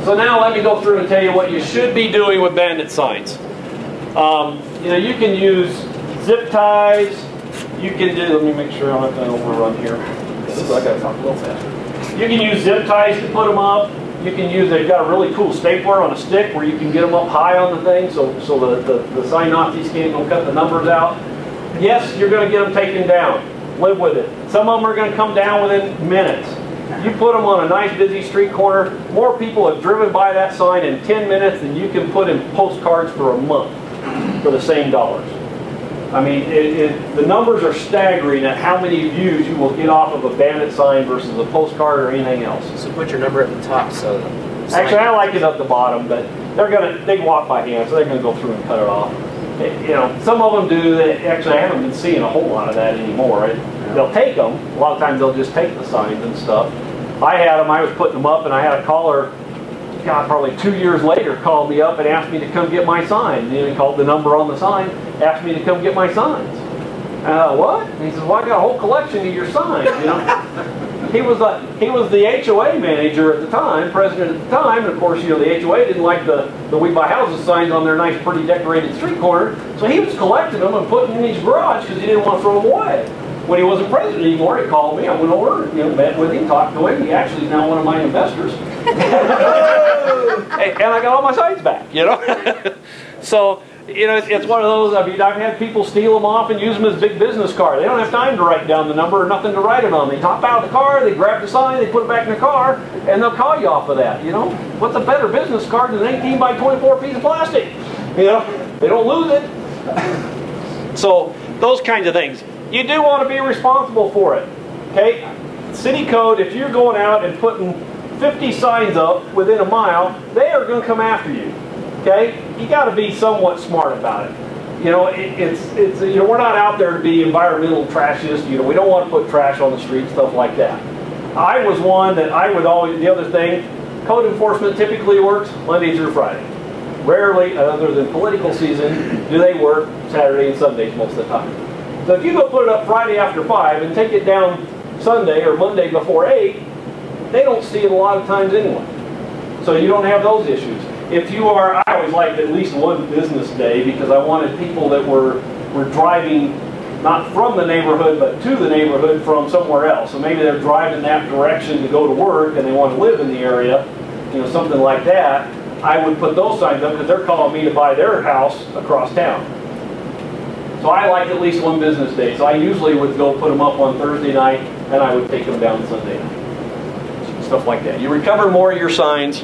So now let me go through and tell you what you should be doing with Bandit signs. You know, you can use zip ties. You can do, let me make sure I'm not going to overrun here. So I got to talk a little faster. You can use zip ties to put them up. You can use, they've got a really cool stapler on a stick where you can get them up high on the thing so the sign Nazis can't go cut the numbers out. Yes, you're going to get them taken down. Live with it. Some of them are going to come down within minutes. You put them on a nice busy street corner, more people have driven by that sign in 10 minutes than you can put in postcards for a month for the same dollars. I mean, the numbers are staggering at how many views you will get off of a Bandit sign versus a postcard or anything else. So put your number at the top. So actually, I like it at the bottom, but they walk by hand, so they're gonna go through and cut it off. You know, some of them do. Actually, I haven't been seeing a whole lot of that anymore. They'll take them. A lot of times they'll just take the signs and stuff. I had them. I was putting them up, and I had a caller. God, probably 2 years later, called me up and asked me to come get my sign. He called the number on the sign, asked me to come get my signs. What? And he says, well, I got a whole collection of your signs. You know, he was the HOA manager at the time, president at the time, and of course, you know, the HOA didn't like the We Buy Houses signs on their nice, pretty decorated street corner, so he was collecting them and putting them in his garage because he didn't want to throw them away. When he wasn't president anymore, he called me. I went over, you know, met with him, talked to him. He actually is now one of my investors. And I got all my signs back, you know. So, you know, it's one of those, I mean, I've had people steal them off and use them as big business cards. They don't have time to write down the number or nothing to write it on. They hop out of the car, they grab the sign, they put it back in the car, and they'll call you off of that, you know. What's a better business card than an 18 by 24 piece of plastic? You know, they don't lose it. So, those kinds of things. You do want to be responsible for it, okay? City code, if you're going out and putting 50 signs up within a mile, they are going to come after you, okay? You got to be somewhat smart about it. You know, you know, we're not out there to be environmental trashists. You know, we don't want to put trash on the street, stuff like that. I was one that I would always, the other thing, code enforcement typically works Monday through Friday. Rarely, other than political season, do they work Saturday and Sundays most of the time. So if you go put it up Friday after 5 and take it down Sunday or Monday before 8, they don't see it a lot of times anyway. So you don't have those issues. If you are, I always liked at least one business day because I wanted people that were driving not from the neighborhood but to the neighborhood from somewhere else. So maybe they're driving that direction to go to work and they want to live in the area, you know, something like that. I would put those signs up because they're calling me to buy their house across town. So I like at least one business day. So I usually would go put them up on Thursday night and I would take them down Sunday night. Stuff like that. You recover more of your signs.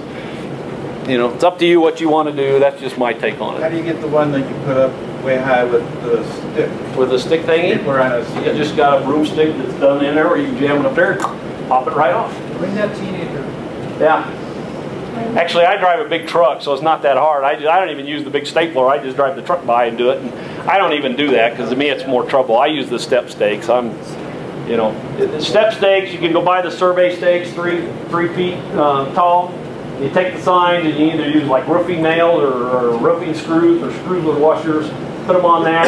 You know, it's up to you what you want to do. That's just my take on it. How do you get the one that you put up way high with the stick? With the stick thingy? We're on a You just got a broomstick that's done in there where you can jam it up there and pop it right off. Bring that teenager. Yeah. Actually, I drive a big truck, so it's not that hard. I don't even use the big stapler. I just drive the truck by and do it. And I don't even do that because to me it's more trouble. I use the step stakes. You know, the step stakes, you can go buy the survey stakes, three feet tall. You take the signs and you either use like roofing nails or roofing screws or screws with washers, put them on that.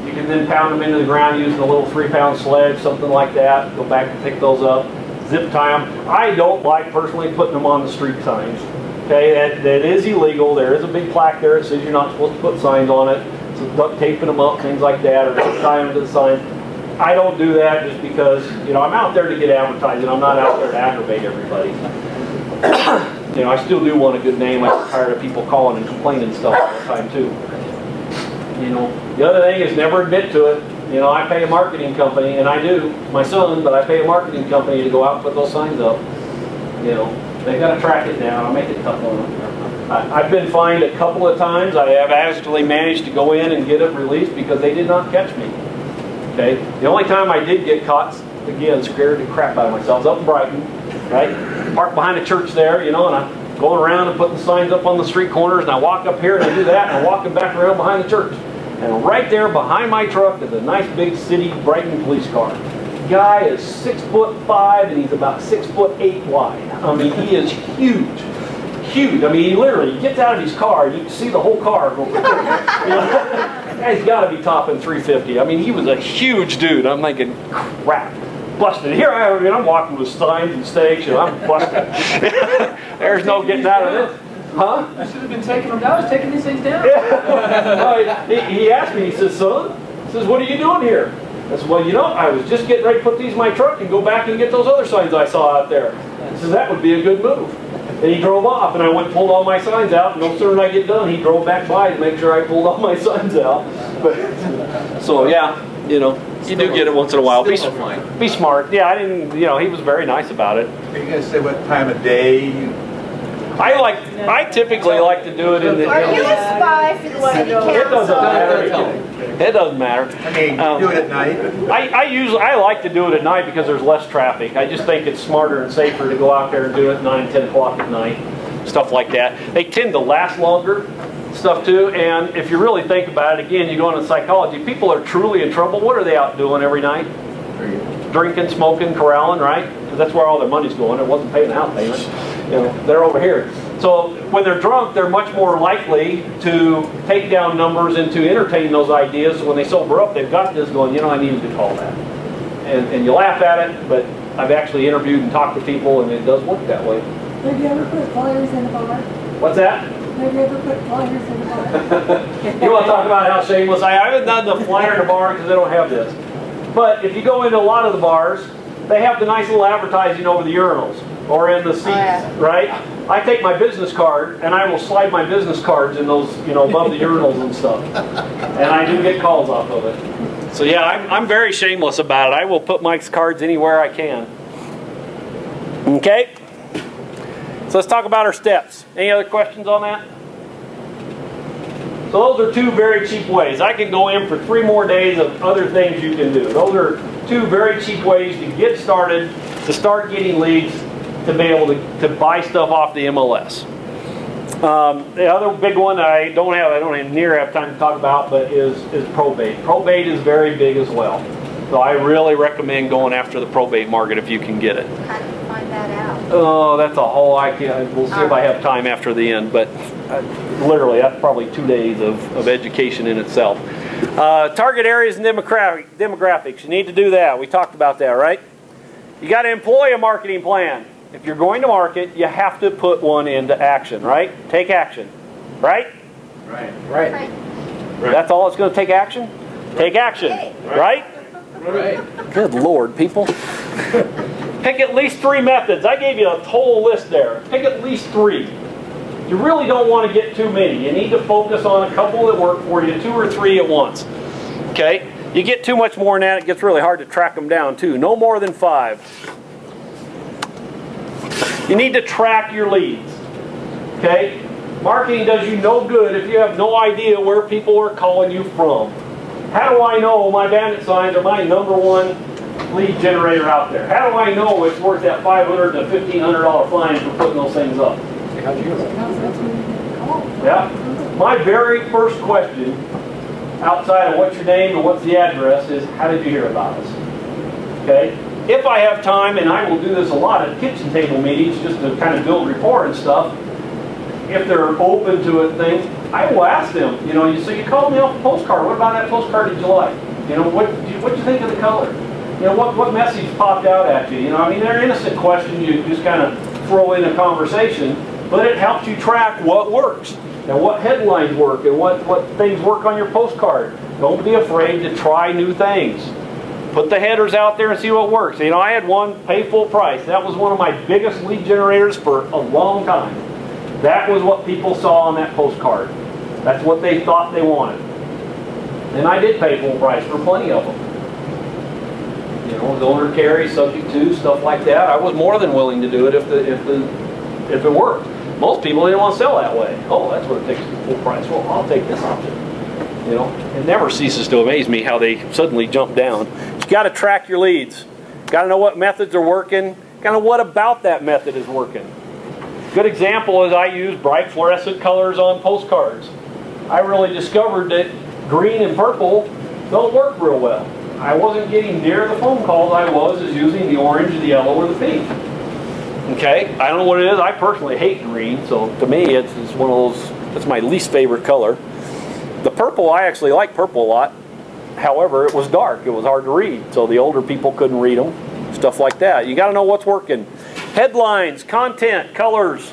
You can then pound them into the ground using a little 3-pound sledge, something like that. Go back and pick those up. Zip tie them. I don't like personally putting them on the street signs. Okay, that is illegal. There is a big plaque there that says you're not supposed to put signs on it. So duct taping them up, things like that, or zip tying them to the sign. I don't do that just because, you know, I'm out there to get advertising. I'm not out there to aggravate everybody. You know, I still do want a good name. I'm tired of people calling and complaining stuff all the time too. You know, the other thing is never admit to it. You know, I pay a marketing company, and I do, my son, but I pay a marketing company to go out and put those signs up. You know, they got to track it down. I'll make it tough on them. I've been fined a couple of times. I have actually managed to go in and get it released because they did not catch me. Okay, the only time I did get caught, again, scared the crap out of myself, was up in Brighton, right? Parked behind a church there, you know, and I'm going around and putting signs up on the street corners, and I walk up here and I do that, and I'm walking back around behind the church. And right there behind my truck is a nice big city Brighton police car. Guy is 6'5" and he's about 6'8" wide. I mean, he is huge. Huge. I mean, he literally gets out of his car and you can see the whole car go. You know? Guy's got to be topping 350. I mean, he was a huge dude. I'm thinking, crap, busted. Here I am, I'm walking with signs and stakes, and I'm busted. There's no getting out of this. Huh? I should have been taking them down. I was taking these things down. Yeah. He asked me, he says, son, he says, what are you doing here? I said, well, you know, I was just getting ready to put these in my truck and go back and get those other signs I saw out there. He says, that would be a good move. And he drove off, and I went and pulled all my signs out, and no sooner than I get done, he drove back by to make sure I pulled all my signs out. But, so, yeah, you know, you do get it once in a while. Be smart. Yeah, I didn't, you know, he was very nice about it. Are you going to say what time of day? I typically like to do it in the... Are you a spy for the city council? It doesn't matter. It doesn't matter. I mean, do it at night. I like to do it at night because there's less traffic. I just think it's smarter and safer to go out there and do it 9, 10 o'clock at night, stuff like that. They tend to last longer, stuff too. And if you really think about it, again, you go into psychology. People are truly in trouble. What are they out doing every night? Drinking, smoking, corralling, right? Because that's where all their money's going. It wasn't paying out payment. You know, they're over here. So when they're drunk, they're much more likely to take down numbers and to entertain those ideas. So when they sober up, they've got this going, you know, I needed to call that. And you laugh at it, but I've actually interviewed and talked to people, and it does work that way. Have you ever put flyers in a bar? What's that? Have you ever put flyers in a bar? You want to talk about how shameless I haven't done the flyer in a bar because they don't have this. But if you go into a lot of the bars, they have the nice little advertising over the urinals or in the seats, right? I take my business card and I will slide my business cards in those, you know, above the urinals and stuff. And I do get calls off of it. So yeah, I'm very shameless about it. I will put my cards anywhere I can. Okay? So let's talk about our steps. Any other questions on that? So those are two very cheap ways. I can go in for 3 more days of other things you can do. Those are 2 very cheap ways to get started, to start getting leads, to be able to buy stuff off the MLS. The other big one that I don't even near have time to talk about, but is probate. Probate is very big as well. So I really recommend going after the probate market if you can get it. How do you find that out? Oh, that's a whole, we'll see if I have time after the end, but literally that's probably 2 days of education in itself. Target areas and demographics, you need to do that. We talked about that, right? You got to employ a marketing plan. If you're going to market, you have to put one into action, right? Take action, right? Right. That's all it's going to take action? Take action, right? Right. Good Lord, people. Pick at least 3 methods. I gave you a whole list there. Pick at least 3. You really don't want to get too many. You need to focus on a couple that work for you, 2 or 3 at once. Okay? You get too much more than that, it gets really hard to track them down too. No more than 5. You need to track your leads. Okay? Marketing does you no good if you have no idea where people are calling you from. How do I know my Bandit signs are my #1 lead generator out there? How do I know it's worth that $500 to $1,500 fine for putting those things up? Yeah. My very first question, outside of what's your name and what's the address, is how did you hear about us? Okay? If I have time, and I will do this a lot at kitchen table meetings just to kind of build rapport and stuff, if they're open to it, things, I will ask them, you know, so you called me off a postcard. What about that postcard did you like? You know, what did you think of the color? You know, what message popped out at you? You know, I mean, they're innocent questions you just kind of throw in a conversation, but it helps you track what works and what headlines work and what things work on your postcard. Don't be afraid to try new things. Put the headers out there and see what works. You know, I had one, pay full price. That was one of my biggest lead generators for a long time. That was what people saw on that postcard. That's what they thought they wanted. And I did pay full price for plenty of them. You know, the owner carry, subject to, stuff like that. I was more than willing to do it if it worked. Most people didn't want to sell that way. Oh, that's what it takes to full price. Well, I'll take this option. You know, it never ceases to amaze me how they suddenly jump down. You got to track your leads. Got to know what methods are working. Kind of what about that method is working. Good example is I use bright fluorescent colors on postcards. I really discovered that green and purple don't work real well. I wasn't getting near the phone calls I was as using the orange, the yellow, or the pink. Okay, I don't know what it is. I personally hate green, so to me it's one of those, it's my least favorite color. The purple, I actually like purple a lot. However, it was dark. It was hard to read, so the older people couldn't read them. Stuff like that. You got to know what's working. Headlines, content, colors.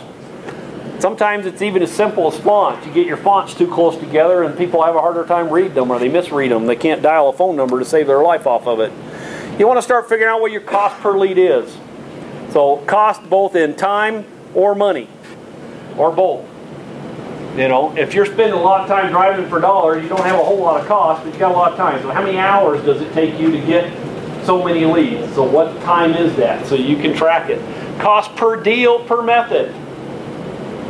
Sometimes it's even as simple as fonts. You get your fonts too close together and people have a harder time reading them, or they misread them. They can't dial a phone number to save their life off of it. You want to start figuring out what your cost per lead is. So cost both in time or money, or both. You know, if you're spending a lot of time driving for dollars, you don't have a whole lot of cost, but you got a lot of time. So how many hours does it take you to get so many leads? So what time is that? So you can track it. Cost per deal per method.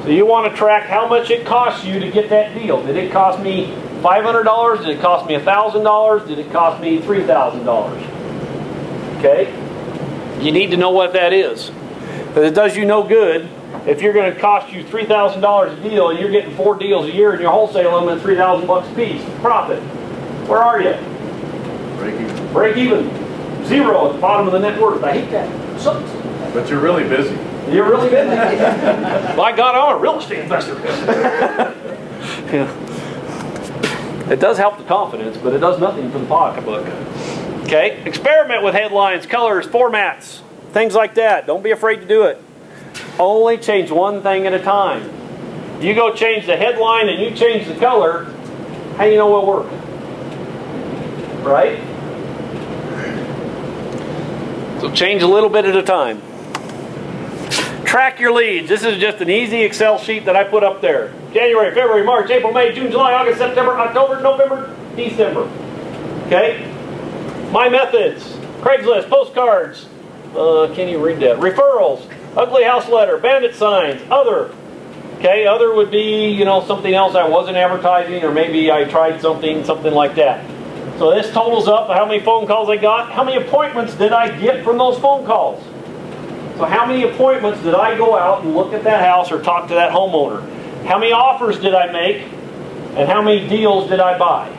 So you want to track how much it costs you to get that deal. Did it cost me $500? Did it cost me $1,000? Did it cost me $3,000? Okay? You need to know what that is. Because it does you no good if you're going to cost you $3,000 a deal and you're getting 4 deals a year and you're wholesaling them at $3,000 a piece. Profit. Where are you? Break even. Break even. 0 at the bottom of the net worth. I hate that. Sucks. But you're really busy. You're really busy. By God, I'm a real estate investor. Yeah. It does help the confidence, but it does nothing for the pocketbook. Okay? Experiment with headlines, colors, formats, things like that. Don't be afraid to do it. Only change one thing at a time. You go change the headline and you change the color, how do you know it'll work? Right? So change a little bit at a time. Track your leads. This is just an easy Excel sheet that I put up there. January, February, March, April, May, June, July, August, September, October, November, December. Okay? My methods. Craigslist, postcards. Can't even read that. Referrals. Ugly house letter. Bandit signs. Other. Okay? Other would be, you know, something else I wasn't advertising, or maybe I tried something like that. So this totals up how many phone calls I got. How many appointments did I get from those phone calls? So how many appointments did I go out and look at that house or talk to that homeowner? How many offers did I make? And how many deals did I buy?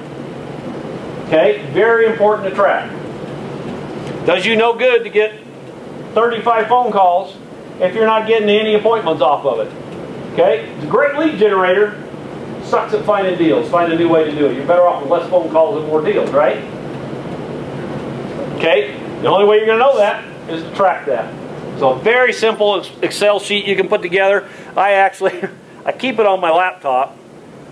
Okay, very important to track. Does you no good to get 35 phone calls if you're not getting any appointments off of it. Okay, it's a great lead generator. Sucks at finding deals. Find a new way to do it. You're better off with less phone calls and more deals, right? Okay, the only way you're going to know that is to track that. So a very simple Excel sheet you can put together. I keep it on my laptop,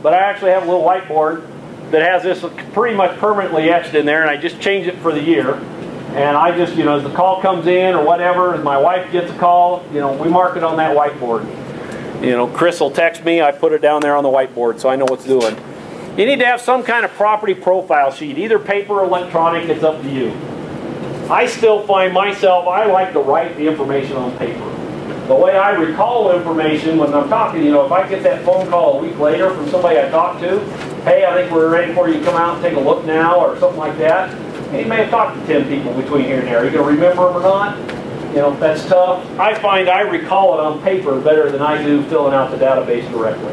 but I actually have a little whiteboard that has this pretty much permanently etched in there, and I just change it for the year. And I just, you know, as the call comes in or whatever, as my wife gets a call, you know, we mark it on that whiteboard. You know, Chris will text me, I put it down there on the whiteboard so I know what's doing. You need to have some kind of property profile sheet, either paper or electronic, it's up to you. I still find myself, I like to write the information on paper. The way I recall information when I'm talking, you know, if I get that phone call a week later from somebody I talked to, hey, I think we're ready for you to come out and take a look now, or something like that. And you may have talked to 10 people between here and there. Are you going to remember them or not? You know, that's tough. I find I recall it on paper better than I do filling out the database directly.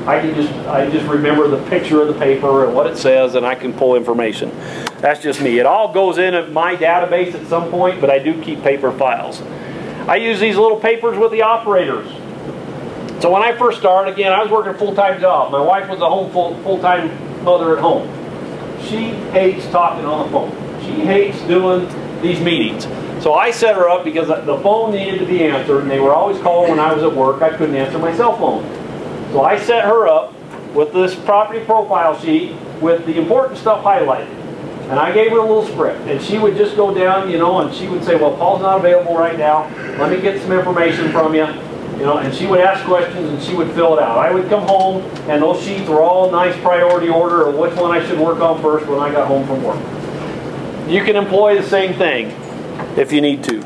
I just remember the picture of the paper and what it says, and I can pull information. That's just me. It all goes in my database at some point, but I do keep paper files. I use these little papers with the operators. So when I first started, again, I was working a full-time job. My wife was a full-time mother at home. She hates talking on the phone. She hates doing these meetings. So I set her up because the phone needed to be answered, and they were always calling when I was at work. I couldn't answer my cell phone. So I set her up with this property profile sheet with the important stuff highlighted. And I gave her a little script, and she would just go down, you know, and she would say, well, Paul's not available right now. Let me get some information from you. You know, and she would ask questions and she would fill it out. I would come home and those sheets were all nice priority order of which one I should work on first when I got home from work. You can employ the same thing if you need to.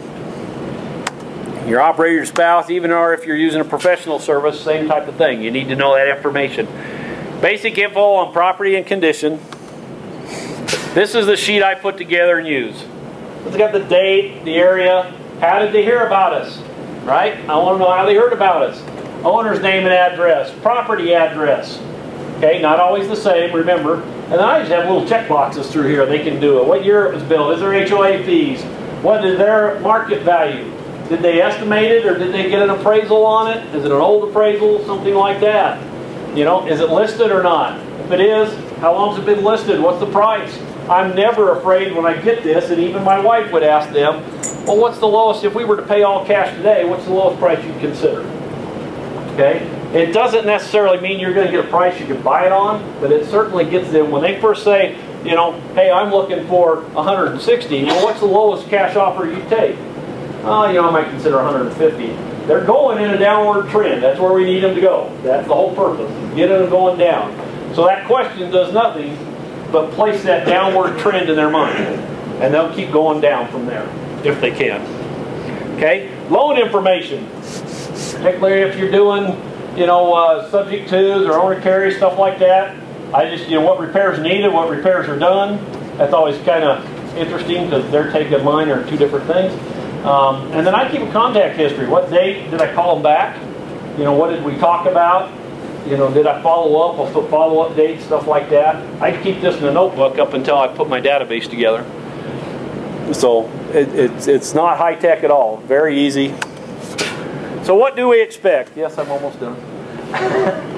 Your operator, your spouse, even or if you're using a professional service, same type of thing. You need to know that information. Basic info on property and condition. This is the sheet I put together and use. It's got the date, the area, how did they hear about us? Right? I want to know how they heard about us. Owner's name and address. Property address. Okay, not always the same, remember. And then I just have little check boxes through here. They can do it. What year it was built? Is there HOA fees? What is their market value? Did they estimate it or did they get an appraisal on it? Is it an old appraisal? Something like that. You know, is it listed or not? If it is, how long has it been listed? What's the price? I'm never afraid when I get this, and even my wife would ask them, well, what's the lowest, if we were to pay all cash today, what's the lowest price you'd consider? Okay? It doesn't necessarily mean you're going to get a price you can buy it on, but it certainly gets them, when they first say, you know, hey, I'm looking for 160, you know, what's the lowest cash offer you take? Oh, you know, I might consider 150. They're going in a downward trend. That's where we need them to go. That's the whole purpose, get them going down. So that question does nothing but place that downward trend in their mind. And they'll keep going down from there, if they can. Okay? Loan information. Particularly if you're doing, you know, subject twos or owner carry, stuff like that. I just, you know, what repairs are needed, what repairs are done. That's always kind of interesting because their take and mine are two different things. And then I keep a contact history. What date did I call them back? You know, what did we talk about? You know, did I follow up? I'll put follow-up dates, stuff like that. I keep this in a notebook up until I put my database together. So it's not high-tech at all. Very easy. So what do we expect? Yes, I'm almost done.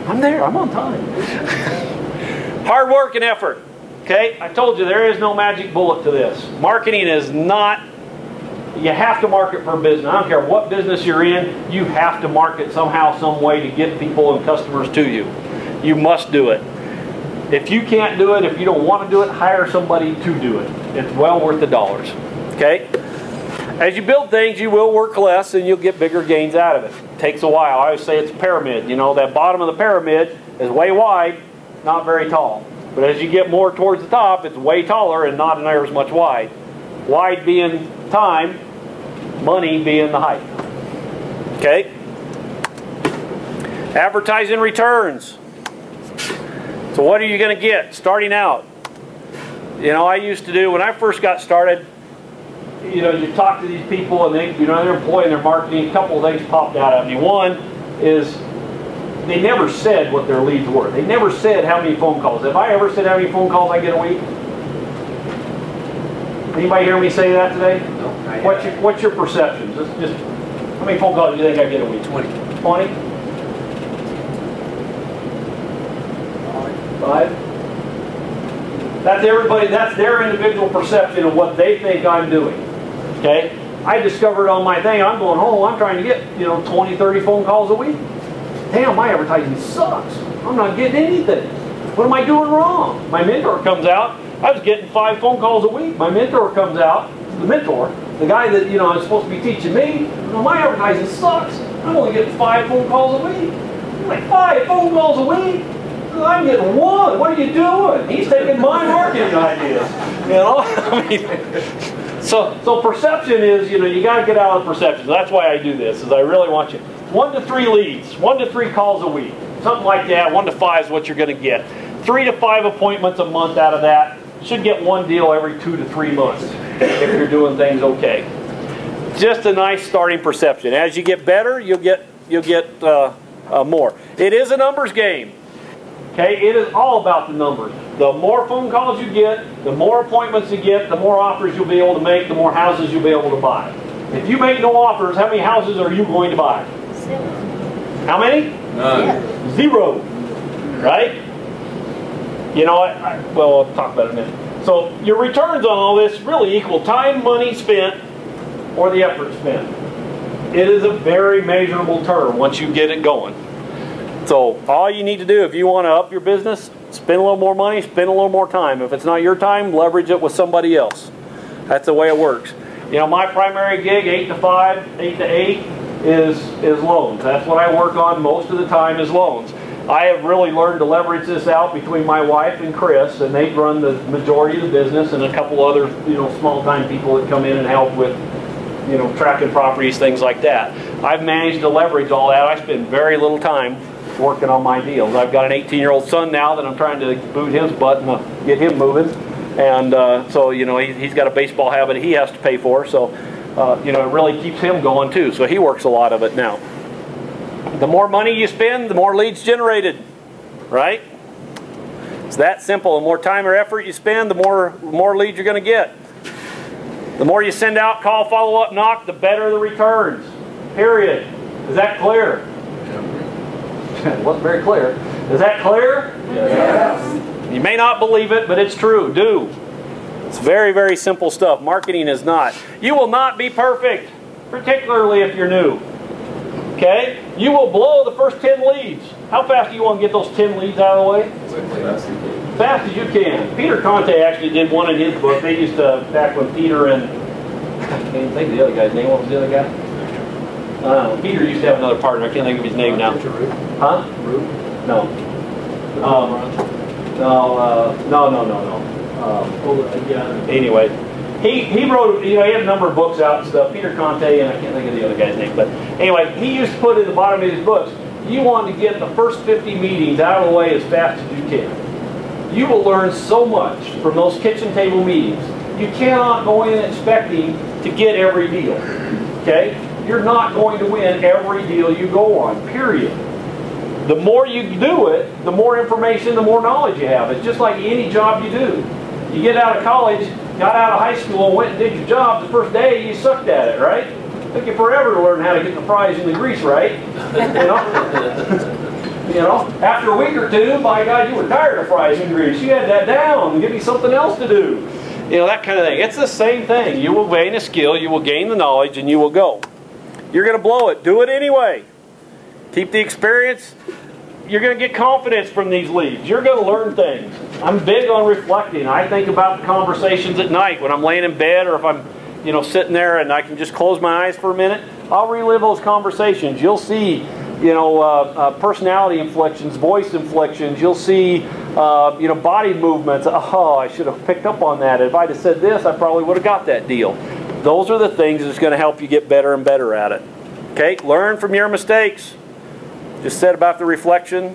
I'm there. I'm on time. Hard work and effort. Okay? I told you there is no magic bullet to this. Marketing is not... You have to market for a business. I don't care what business you're in, you have to market somehow, some way to get people and customers to you. You must do it. If you can't do it, if you don't want to do it, hire somebody to do it. It's well worth the dollars. Okay? As you build things, you will work less and you'll get bigger gains out of it. It takes a while. I always say it's a pyramid. You know, that bottom of the pyramid is way wide, not very tall. But as you get more towards the top, it's way taller and not near as much wide. Wide being time, money being the height. Okay? Advertising returns. So what are you going to get starting out? You know, I used to do, when I first got started, you know, you talk to these people and they, you know, they're employing their marketing, a couple of things popped out at me. One is they never said what their leads were. They never said how many phone calls. Have I ever said how many phone calls I get a week? Anybody hear me say that today? No. What's your perception? Just how many phone calls do you think I get a week? 20. 20? 5? That's everybody. That's their individual perception of what they think I'm doing. Okay? I discovered on my thing, I'm going home, I'm trying to get, you know, 20, 30 phone calls a week. Damn, my advertising sucks. I'm not getting anything. What am I doing wrong? My mentor comes out. I was getting 5 phone calls a week. My mentor comes out. The mentor, the guy that, you know, is supposed to be teaching me, well, my advertising sucks. I'm only getting 5 phone calls a week. I'm like, 5 phone calls a week? I'm getting 1. What are you doing? He's taking my marketing ideas. You know? I mean, so perception is, you know, you got to get out of perception. That's why I do this, is I really want you. 1 to 3 leads, 1 to 3 calls a week. Something like that. 1 to 5 is what you're going to get. 3 to 5 appointments a month out of that. Should get 1 deal every 2 to 3 months if you're doing things okay. Just a nice starting perception. As you get better, you'll get more. It is a numbers game. Okay, it is all about the numbers. The more phone calls you get, the more appointments you get, the more offers you'll be able to make, the more houses you'll be able to buy. If you make no offers, how many houses are you going to buy? 7. How many? None. 0. Right? You know, well, I'll talk about it in a minute. So your returns on all this really equal time, money spent, or the effort spent. It is a very measurable term once you get it going. So all you need to do if you want to up your business, spend a little more money, spend a little more time. If it's not your time, leverage it with somebody else. That's the way it works. You know, my primary gig, 8 to 5, 8 to 8, is loans. That's what I work on most of the time is loans. I have really learned to leverage this out between my wife and Chris, and they run the majority of the business, and a couple other, you know, small-time people that come in and help with, you know, tracking properties, things like that. I've managed to leverage all that. I spend very little time working on my deals. I've got an 18-year-old son now that I'm trying to boot his butt and get him moving, and so, you know, he's got a baseball habit he has to pay for, so, you know, it really keeps him going too, so he works a lot of it now. The more money you spend, the more leads generated, right? It's that simple. The more time or effort you spend, the more leads you're going to get. The more you send out, call, follow up, knock, the better the returns. Period. Is that clear? It wasn't very clear. Is that clear? Yes. You may not believe it, but it's true. Do. It's very, very simple stuff. Marketing is not. You will not be perfect, particularly if you're new. Okay? You will blow the first 10 leads. How fast do you want to get those 10 leads out of the way? Fast as you can. Peter Conte actually did one in his book. They used to, back when Peter and, I can't even think of the other guy's name. What was the other guy? Peter used to have another partner. I can't think of his name now. Huh? No. Anyway, he wrote, he had a number of books out and stuff. Peter Conte, and I can't think of the other guy's name. But anyway, he used to put in the bottom of his books, you want to get the first 50 meetings out of the way as fast as you can. You will learn so much from those kitchen table meetings. You cannot go in expecting to get every deal. Okay? You're not going to win every deal you go on, period. The more you do it, the more information, the more knowledge you have. It's just like any job you do. You get out of college, got out of high school, and went and did your job. The first day, you sucked at it, right? Took you forever to learn how to get the fries and the grease right. You know, after a week or two, by God, you were tired of fries and grease. You had that down. Give me something else to do. You know, that kind of thing. It's the same thing. You will gain a skill, you will gain the knowledge, and you will go. You're going to blow it. Do it anyway. Keep the experience. You're going to get confidence from these leads. You're going to learn things. I'm big on reflecting. I think about the conversations at night when I'm laying in bed, or if I'm, you know, sitting there and I can just close my eyes for a minute. I'll relive those conversations. You'll see, you know, personality inflections, voice inflections. You'll see, you know, body movements. Oh, I should have picked up on that. If I'd have said this, I probably would have got that deal. Those are the things that's going to help you get better and better at it. Okay? Learn from your mistakes. Just said about the reflection.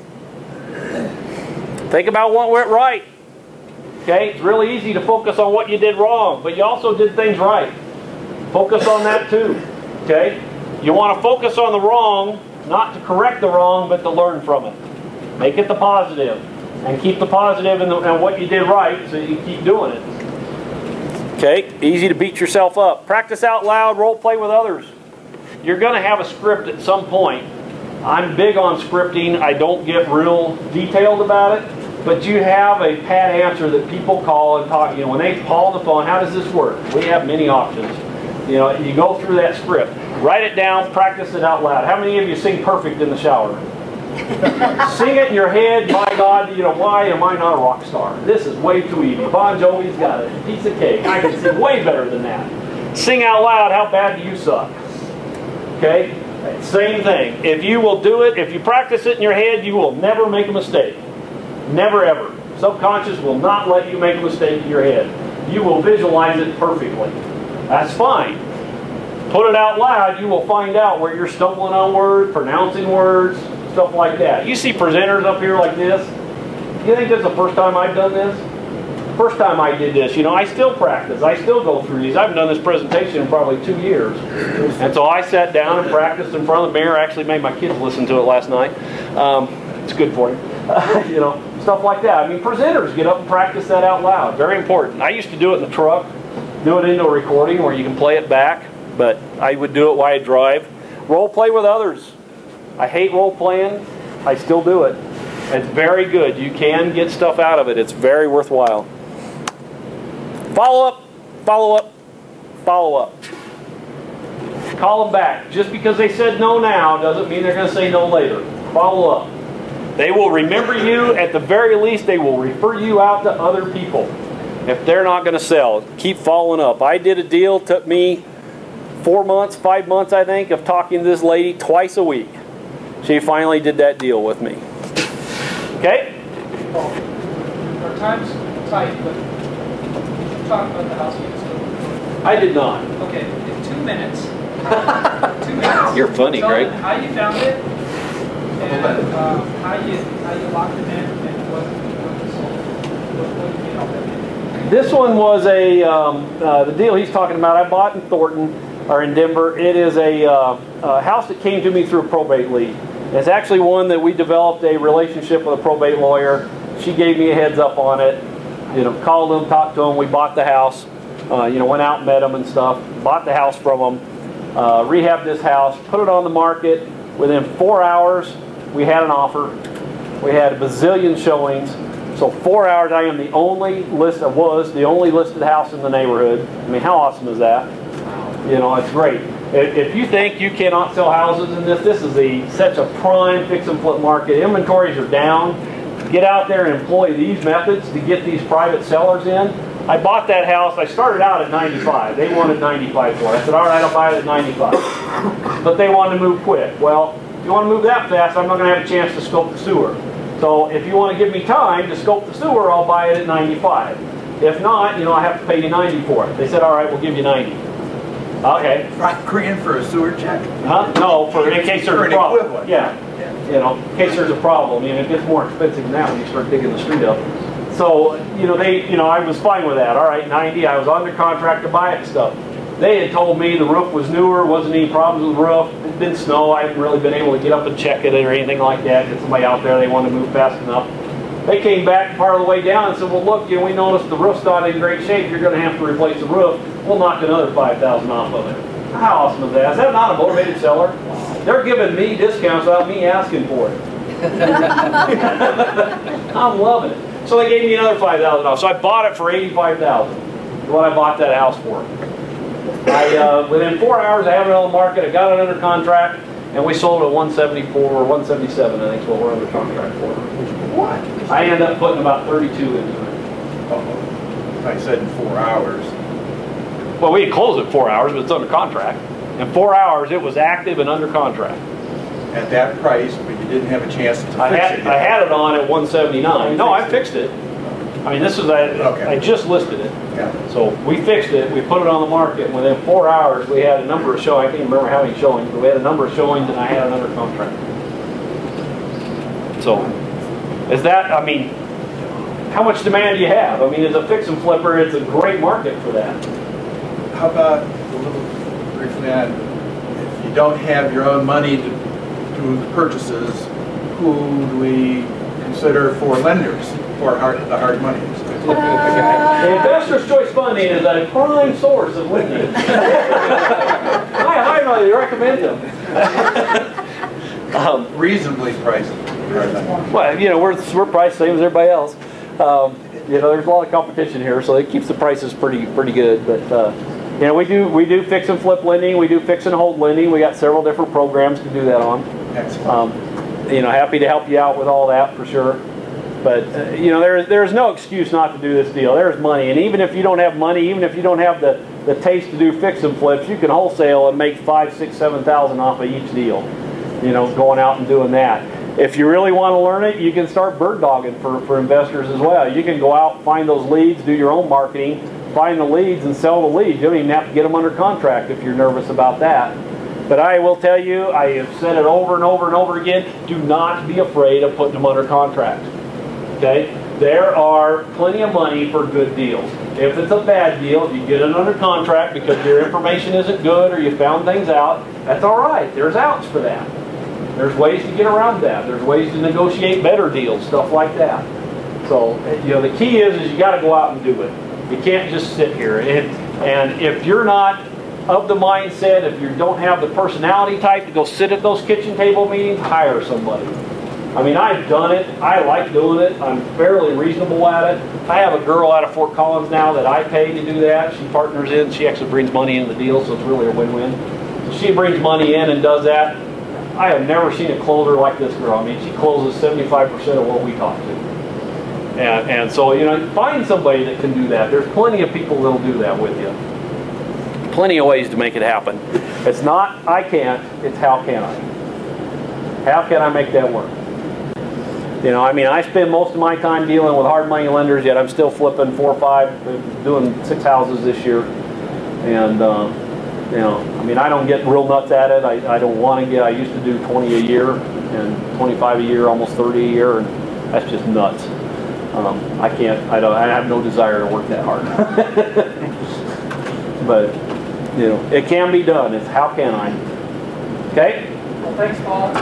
Think about what went right. Okay? It's really easy to focus on what you did wrong, but you also did things right. Focus on that too. Okay? You want to focus on the wrong, not to correct the wrong, but to learn from it. Make it the positive. And keep the positive in what you did right so you can keep doing it. Okay? Easy to beat yourself up. Practice out loud, role play with others. You're going to have a script at some point. I'm big on scripting. I don't get real detailed about it, but you have a pat answer that people call and talk. You know, when they call on the phone, how does this work? We have many options. You know, you go through that script, write it down, practice it out loud. How many of you sing perfect in the shower? Sing it in your head. My God, you know, why am I not a rock star? This is way too easy. Bon Jovi's got a piece of cake. I can sing way better than that. Sing out loud. How bad do you suck? Okay. Same thing. If you will do it, if you practice it in your head, you will never make a mistake. Never ever. Subconscious will not let you make a mistake in your head. You will visualize it perfectly. That's fine. Put it out loud, you will find out where you're stumbling on words, pronouncing words, stuff like that. You see presenters up here like this. You think this is the first time I've done this? First time I did this, you know, I still practice. I still go through these. I haven't done this presentation in probably 2 years. And so I sat down and practiced in front of the mirror. I actually made my kids listen to it last night. It's good for you. You know, stuff like that. I mean, presenters get up and practice that out loud. Very important. I used to do it in the truck, do it into a recording where you can play it back, but I would do it while I drive. Role play with others. I hate role playing. I still do it. It's very good. You can get stuff out of it. It's very worthwhile. Follow up, follow up, follow up. Call them back. Just because they said no now doesn't mean they're going to say no later. Follow up. They will remember you. At the very least, they will refer you out to other people. If they're not going to sell, keep following up. I did a deal. It took me 4 months, 5 months, I think, of talking to this lady twice a week. She finally did that deal with me. Okay? Our time's tight, but talk about the house you still. I did not. Okay, in 2 minutes. 2 minutes. You're funny, Tell Greg. them how you found it, and how you locked it in, and what you sold. What you helped it. This one was the deal he's talking about. I bought in Thornton, or in Denver. It is a house that came to me through a probate lead. It's actually one that we developed a relationship with a probate lawyer. She gave me a heads up on it. You know, called them, talked to them. We bought the house. You know, went out and met them and stuff. Bought the house from them. Rehabbed this house. Put it on the market. Within 4 hours, we had an offer. We had a bazillion showings. So 4 hours, I am the only listed house in the neighborhood. I mean, how awesome is that? You know, it's great. If you think you cannot sell houses in this is such a prime fix and flip market. Inventories are down. Get out there and employ these methods to get these private sellers in. I bought that house. I started out at 95. They wanted 95 for it. I said, all right, I'll buy it at 95. But they wanted to move quick. Well, if you want to move that fast, I'm not going to have a chance to scope the sewer. So if you want to give me time to scope the sewer, I'll buy it at 95. If not, you know, I have to pay you 90 for it. They said, all right, we'll give you 90. Okay. $5,000 for a sewer check? Huh? No, in case there's a problem. Equivalent. Yeah. You know, in case there's a problem. I mean, it gets more expensive than that when you start digging the street up. So, you know, I was fine with that. All right, 90. I was under contract to buy it and stuff. They had told me the roof was newer, wasn't any problems with the roof. It didn't snow. I hadn't really been able to get up and check it or anything like that. Get somebody out there. They wanted to move fast enough. They came back part of the way down and said, well, look, you know, we noticed the roof's not in great shape. You're going to have to replace the roof. We'll knock another $5,000 off of it. How awesome is that? Is that not a motivated seller? They're giving me discounts without me asking for it. I'm loving it. So they gave me another $5,000 off. So I bought it for $85,000. What I bought that house for. Within 4 hours, I have it on the market. I got it under contract, and we sold it at 174 or 177. I think is what we're under contract for. What? I ended up putting about 32 into it. I said in 4 hours. Well, we had closed it 4 hours, but it's under contract. In 4 hours, it was active and under contract. At that price, but you didn't have a chance to fix it yet. I had it on at 179. No, I fixed it. I mean, this is I just listed it. Yeah. So we fixed it. We put it on the market. And within 4 hours, we had a number of showings. I can't remember how many showings, but we had a number of showings, and I had it under contract. So, is that? I mean, how much demand do you have? I mean, as a fix and flipper, it's a great market for that. How about a little briefly on, if you don't have your own money to do the purchases, who do we consider for lenders for the hard money? The Investor's Choice Funding is a prime source of lending. I highly recommend them. Reasonably priced. Well, you know, we're priced same as everybody else. You know, there's a lot of competition here, so it keeps the prices pretty good. But you know, we do fix and flip lending. We do fix and hold lending. We got several different programs to do that on. Excellent. You know, happy to help you out with all that for sure. But you know, there's no excuse not to do this deal. There's money, and even if you don't have money, even if you don't have the taste to do fix and flips, you can wholesale and make $5,000, $6,000, $7,000 off of each deal. You know, going out and doing that. If you really want to learn it, you can start bird dogging for investors as well. You can go out, find those leads, do your own marketing, find the leads and sell the leads. You don't even have to get them under contract if you're nervous about that. But I will tell you, I have said it over and over and over again, do not be afraid of putting them under contract. Okay? There are plenty of money for good deals. If it's a bad deal, if you get it under contract because your information isn't good or you found things out, that's all right. There's outs for that. There's ways to get around that. There's ways to negotiate better deals, stuff like that. So, you know, the key is you got to go out and do it. You can't just sit here. And if you're not of the mindset, if you don't have the personality type to go sit at those kitchen table meetings, hire somebody. I mean, I've done it. I like doing it. I'm fairly reasonable at it. I have a girl out of Fort Collins now that I pay to do that. She partners in. She actually brings money into the deal, so it's really a win-win. So she brings money in and does that. I have never seen a closer like this girl. I mean, she closes 75% of what we talk to. And so, you know, find somebody that can do that. There's plenty of people that'll do that with you. Plenty of ways to make it happen. It's not I can't, it's how can I. How can I make that work? You know, I mean, I spend most of my time dealing with hard money lenders, yet I'm still flipping 4 or 5, doing 6 houses this year. And, you know, I mean, I don't get real nuts at it. I don't want to get, I used to do 20 a year and 25 a year, almost 30 a year, and that's just nuts. I have no desire to work that hard. But, you know, it can be done. It's how can I? Okay? Well, thanks, Paul.